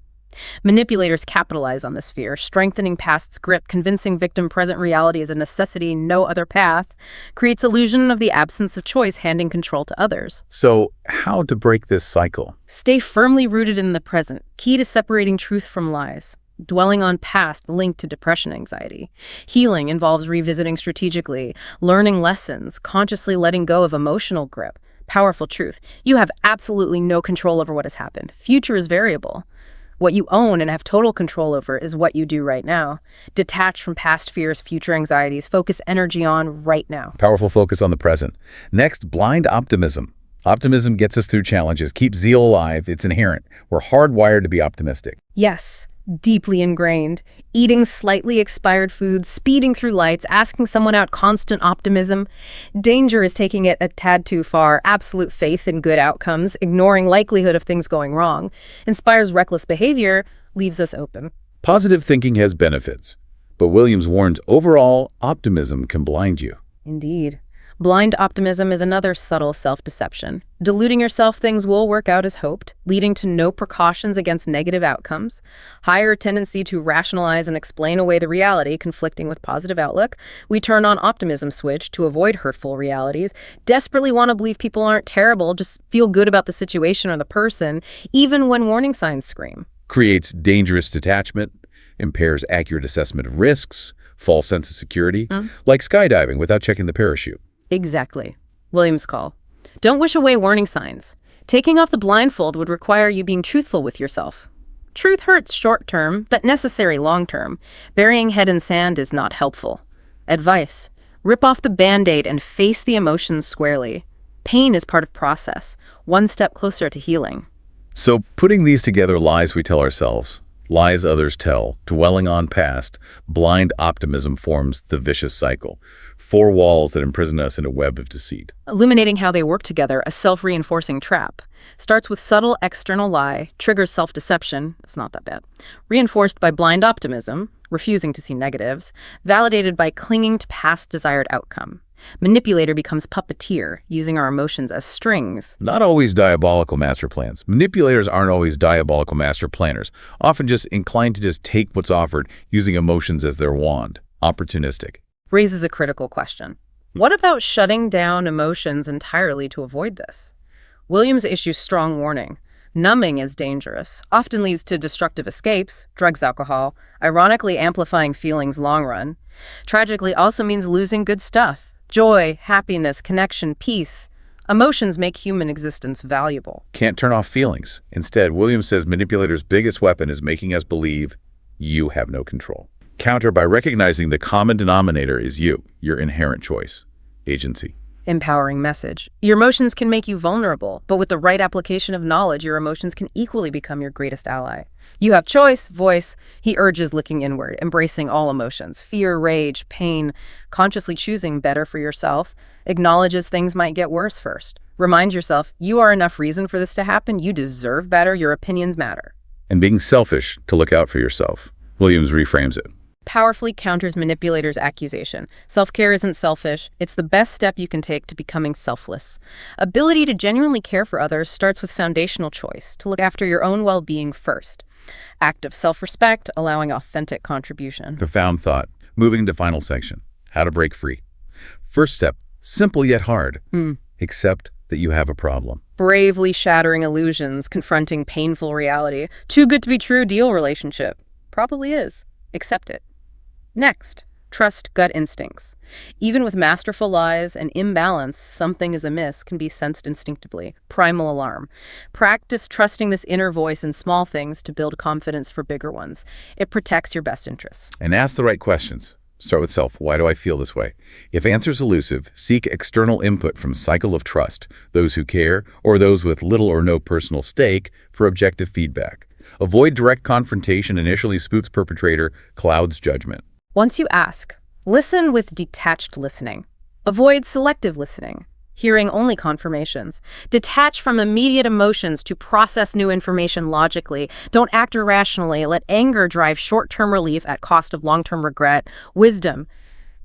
Manipulators capitalize on this fear, strengthening past's grip, convincing victim present reality is a necessity, no other path, creates illusion of the absence of choice, handing control to others. So, how to break this cycle? Stay firmly rooted in the present, key to separating truth from lies. Dwelling on past linked to depression anxiety. Healing involves revisiting strategically, learning lessons, consciously letting go of emotional grip. Powerful truth. You have absolutely no control over what has happened. Future is variable. What you own and have total control over is what you do right now. Detach from past fears, future anxieties. Focus energy on right now. Powerful focus on the present. Next, blind optimism. Optimism gets us through challenges, keeps zeal alive, it's inherent. We're hardwired to be optimistic. Yes, deeply ingrained. Eating slightly expired foods, speeding through lights, asking someone out, constant optimism. Danger is taking it a tad too far. Absolute faith in good outcomes, ignoring likelihood of things going wrong. Inspires reckless behavior, leaves us open. Positive thinking has benefits, but Williams warns overall optimism can blind you. Indeed. Blind optimism is another subtle self-deception. Deluding yourself things will work out as hoped, leading to no precautions against negative outcomes, higher tendency to rationalize and explain away the reality conflicting with positive outlook. We turn on optimism switch to avoid hurtful realities, desperately want to believe people aren't terrible, just feel good about the situation or the person, even when warning signs scream. Creates dangerous detachment, impairs accurate assessment of risks, false sense of security, like skydiving without checking the parachute. Exactly. Williams' call. Don't wish away warning signs. Taking off the blindfold would require you being truthful with yourself. Truth hurts short-term, but necessary long-term. Burying head in sand is not helpful. Advice. Rip off the Band-Aid and face the emotions squarely. Pain is part of process, one step closer to healing. So putting these together, lies we tell ourselves, lies others tell, dwelling on past, blind optimism forms the vicious cycle. 4 walls that imprison us in a web of deceit. Illuminating how they work together, a self-reinforcing trap. Starts with subtle external lie, triggers self-deception, it's not that bad. Reinforced by blind optimism, refusing to see negatives, validated by clinging to past desired outcome. Manipulator becomes puppeteer, using our emotions as strings. Not always diabolical master plans. Manipulators aren't always diabolical master planners, often just inclined to just take what's offered, using emotions as their wand. Opportunistic. Raises a critical question. What about shutting down emotions entirely to avoid this? Williams issues strong warning. Numbing is dangerous, often leads to destructive escapes, drugs, alcohol, ironically amplifying feelings long run. Tragically also means losing good stuff. Joy, happiness, connection, peace. Emotions make human existence valuable. Can't turn off feelings. Instead, Williams says manipulators' biggest weapon is making us believe you have no control. Counter by recognizing the common denominator is you, your inherent choice, agency. Empowering message. Your emotions can make you vulnerable, but with the right application of knowledge, your emotions can equally become your greatest ally. You have choice, voice. He urges looking inward, embracing all emotions, fear, rage, pain, consciously choosing better for yourself, acknowledges things might get worse first. Remind yourself, you are enough reason for this to happen, you deserve better, your opinions matter. And being selfish to look out for yourself. Williams reframes it. Powerfully counters manipulators' accusation. Self-care isn't selfish. It's the best step you can take to becoming selfless. Ability to genuinely care for others starts with foundational choice, to look after your own well-being first. Act of self-respect, allowing authentic contribution. Profound thought. Moving to final section. How to break free. First step, simple yet hard. Accept that you have a problem. Bravely shattering illusions, confronting painful reality. Too good to be true deal relationship. Probably is. Accept it. Next, trust gut instincts. Even with masterful lies and imbalance, something is amiss can be sensed instinctively. Primal alarm. Practice trusting this inner voice in small things to build confidence for bigger ones. It protects your best interests. And ask the right questions. Start with self. Why do I feel this way? If answers elusive, seek external input from cycle of trust, those who care, or those with little or no personal stake, for objective feedback. Avoid direct confrontation initially spooks perpetrator, clouds judgment. Once you ask, listen with detached listening. Avoid selective listening, hearing only confirmations. Detach from immediate emotions to process new information logically. Don't act irrationally. Let anger drive short-term relief at cost of long-term regret. Wisdom.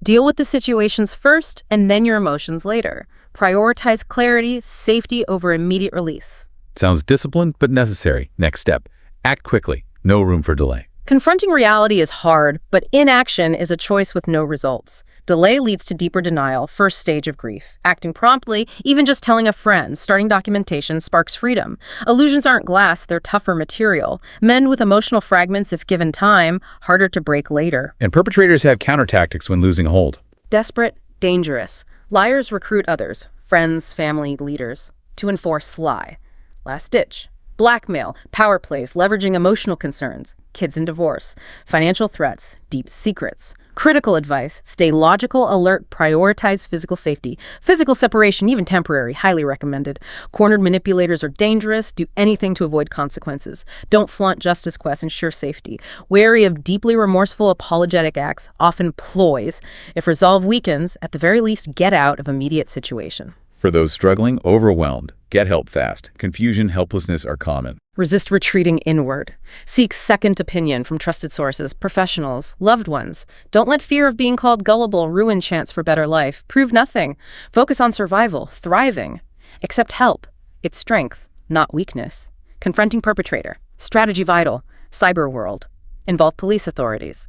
Deal with the situations first and then your emotions later. Prioritize clarity, safety over immediate release. Sounds disciplined, but necessary. Next step. Act quickly. No room for delay. Confronting reality is hard, but inaction is a choice with no results. Delay leads to deeper denial, first stage of grief. Acting promptly, even just telling a friend, starting documentation, sparks freedom. Illusions aren't glass, they're tougher material. Mend with emotional fragments if given time, harder to break later. And perpetrators have countertactics when losing hold. Desperate, dangerous. Liars recruit others, friends, family, leaders, to enforce lie. Last ditch. Blackmail, power plays, leveraging emotional concerns, kids in divorce, financial threats, deep secrets. Critical advice, stay logical, alert, prioritize physical safety. Physical separation, even temporary, highly recommended. Cornered manipulators are dangerous, do anything to avoid consequences. Don't flaunt justice quests, ensure safety. Wary of deeply remorseful apologetic acts, often ploys. If resolve weakens, at the very least get out of immediate situation. For those struggling, overwhelmed, get help fast. Confusion, helplessness are common. Resist retreating inward. Seek second opinion from trusted sources, professionals, loved ones. Don't let fear of being called gullible ruin chance for better life. Prove nothing. Focus on survival, thriving. Accept help. It's strength, not weakness. Confronting perpetrator. Strategy vital. Cyber world. Involve police authorities.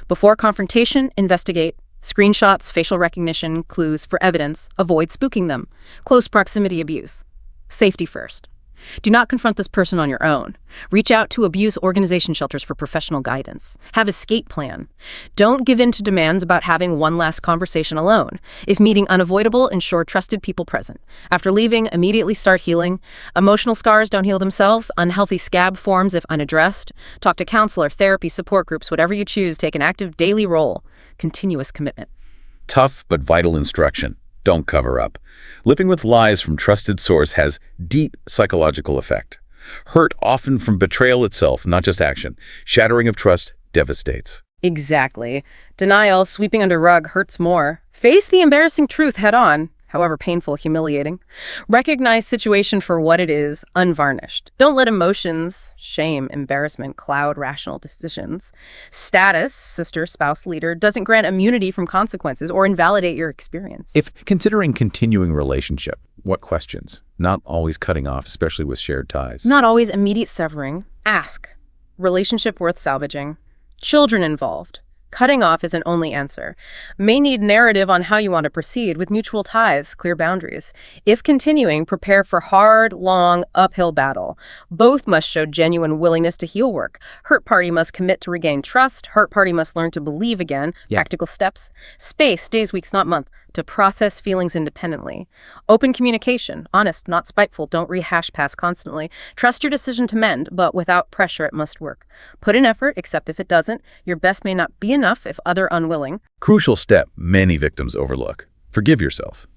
Before confrontation, investigate. Screenshots, facial recognition, clues for evidence. Avoid spooking them. Close proximity abuse. Safety first. Do not confront this person on your own. Reach out to abuse organization shelters for professional guidance. Have escape plan. Don't give in to demands about having one last conversation alone. If meeting unavoidable, ensure trusted people present. After leaving, immediately start healing. Emotional scars don't heal themselves. Unhealthy scab forms if unaddressed. Talk to counselor, therapy, support groups, whatever you choose. Take an active daily role. Continuous commitment. Tough but vital instruction. Don't cover up. Living with lies from trusted source has deep psychological effect. Hurt often from betrayal itself, not just action. Shattering of trust devastates. Exactly. Denial, sweeping under rug, hurts more. Face the embarrassing truth head on, however painful, humiliating. Recognize situation for what it is, unvarnished. Don't let emotions, shame, embarrassment cloud rational decisions. Status, sister, spouse, leader, doesn't grant immunity from consequences or invalidate your experience. If considering continuing relationship, what questions? Not always cutting off, especially with shared ties. Not always immediate severing. Ask. Relationship worth salvaging. Children involved. Cutting off isn't only answer. May need narrative on how you want to proceed with mutual ties, clear boundaries. If continuing, prepare for hard, long, uphill battle. Both must show genuine willingness to heal work. Hurt party must commit to regain trust. Hurt party must learn to believe again. Practical steps. Space, days, weeks, not month, to process feelings independently. Open communication. Honest, not spiteful. Don't rehash past constantly. Trust your decision to mend, but without pressure it must work. Put in effort, except if it doesn't. Your best may not be enough if other unwilling. Crucial step many victims overlook. Forgive yourself.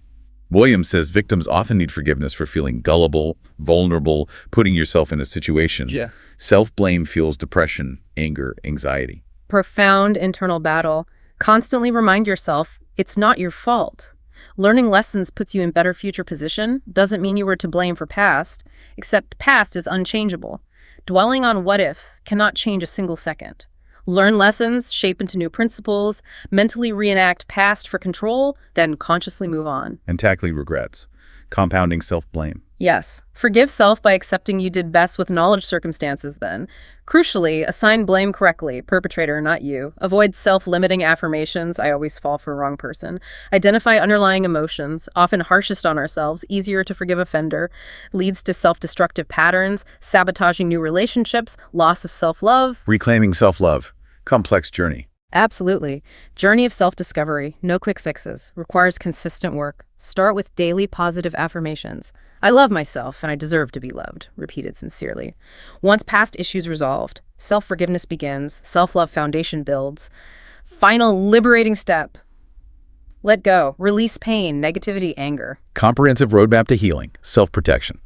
Williams says victims often need forgiveness for feeling gullible, vulnerable, putting yourself in a situation. Yeah. Self-blame fuels depression, anger, anxiety. Profound internal battle. Constantly remind yourself it's not your fault. Learning lessons puts you in better future position, doesn't mean you were to blame for past, except past is unchangeable. Dwelling on what-ifs cannot change a single second. Learn lessons, shape into new principles, mentally reenact past for control, then consciously move on. And tackling regrets, compounding self-blame. Yes. Forgive self by accepting you did best with knowledge circumstances then. Crucially, assign blame correctly, perpetrator, not you. Avoid self-limiting affirmations, I always fall for wrong person. Identify underlying emotions, often harshest on ourselves, easier to forgive offender, leads to self-destructive patterns, sabotaging new relationships, loss of self-love. Reclaiming self-love, complex journey. Absolutely. Journey of self-discovery, no quick fixes, requires consistent work. Start with daily positive affirmations. I love myself and I deserve to be loved, repeated sincerely. Once past issues resolved, self-forgiveness begins, self-love foundation builds. Final liberating step. Let go, release pain, negativity, anger. Comprehensive roadmap to healing, self-protection.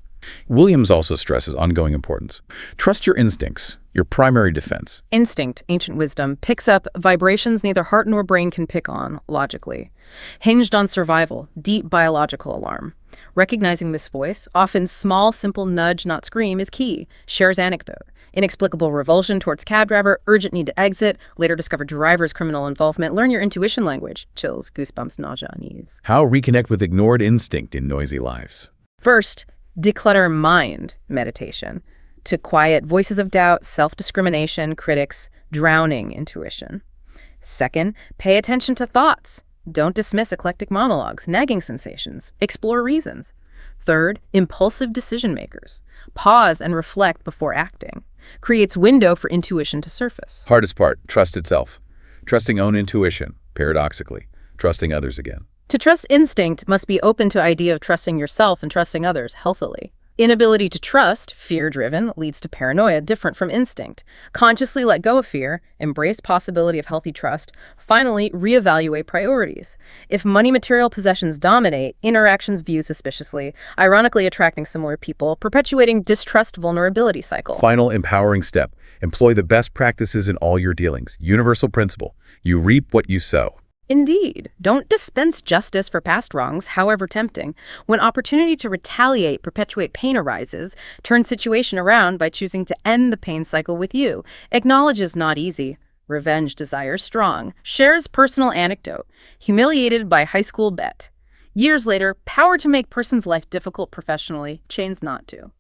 Williams also stresses ongoing importance. Trust your instincts, your primary defense. Instinct, ancient wisdom, picks up vibrations neither heart nor brain can pick on, logically. Hinged on survival, deep biological alarm. Recognizing this voice, often small, simple nudge, not scream, is key. Shares anecdote. Inexplicable revulsion towards cab driver, urgent need to exit, later discovered driver's criminal involvement. Learn your intuition language. Chills, goosebumps, nausea, unease. How reconnect with ignored instinct in noisy lives. First, declutter mind meditation to quiet voices of doubt, self-discrimination, critics, drowning intuition. Second, pay attention to thoughts. Don't dismiss eclectic monologues, nagging sensations. Explore reasons. Third, impulsive decision makers. Pause and reflect before acting. Creates window for intuition to surface. Hardest part, trust itself. Trusting own intuition, paradoxically. Trusting others again. To trust instinct must be open to idea of trusting yourself and trusting others healthily. Inability to trust, fear-driven, leads to paranoia different from instinct. Consciously let go of fear, embrace possibility of healthy trust, finally reevaluate priorities. If money material possessions dominate, interactions view suspiciously, ironically attracting similar people, perpetuating distrust vulnerability cycle. Final empowering step, employ the best practices in all your dealings. Universal principle, you reap what you sow. Indeed. Don't dispense justice for past wrongs, however tempting. When opportunity to retaliate, perpetuate pain arises, turn situation around by choosing to end the pain cycle with you. Acknowledge is not easy. Revenge desire strong. Shares personal anecdote. Humiliated by high school bet. Years later, power to make person's life difficult professionally, chains not to.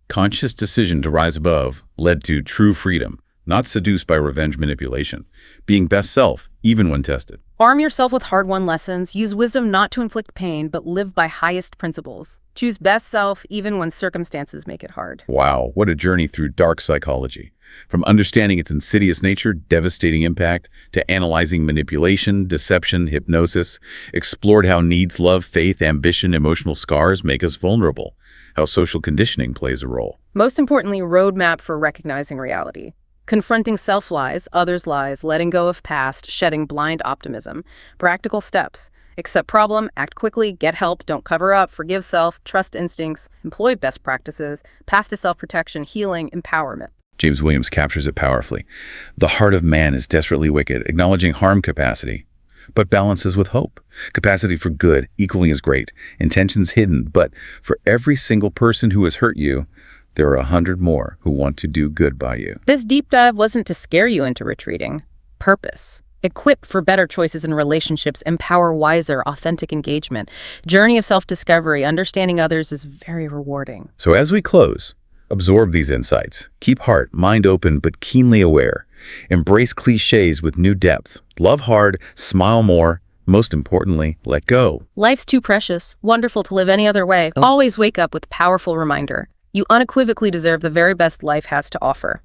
Conscious decision to rise above led to true freedom, not seduced by revenge manipulation. Being best self, even when tested. Arm yourself with hard-won lessons. Use wisdom not to inflict pain, but live by highest principles. Choose best self even when circumstances make it hard. Wow, what a journey through dark psychology. From understanding its insidious nature, devastating impact, to analyzing manipulation, deception, hypnosis, explored how needs, love, faith, ambition, emotional scars make us vulnerable, how social conditioning plays a role. Most importantly, roadmap for recognizing reality. Confronting self-lies, others' lies, letting go of past, shedding blind optimism. Practical steps. Accept problem, act quickly, get help, don't cover up, forgive self, trust instincts, employ best practices, path to self-protection, healing, empowerment. James Williams captures it powerfully. The heart of man is desperately wicked, acknowledging harm capacity, but balances with hope. Capacity for good, equally as great. Intentions hidden, but for every single person who has hurt you, there are 100 more who want to do good by you. This deep dive wasn't to scare you into retreating. Purpose. Equip for better choices in relationships, empower wiser, authentic engagement. Journey of self-discovery, understanding others is very rewarding. So as we close, absorb these insights. Keep heart, mind open, but keenly aware. Embrace cliches with new depth. Love hard, smile more. Most importantly, let go. Life's too precious, wonderful to live any other way. Always wake up with powerful reminder. You unequivocally deserve the very best life has to offer.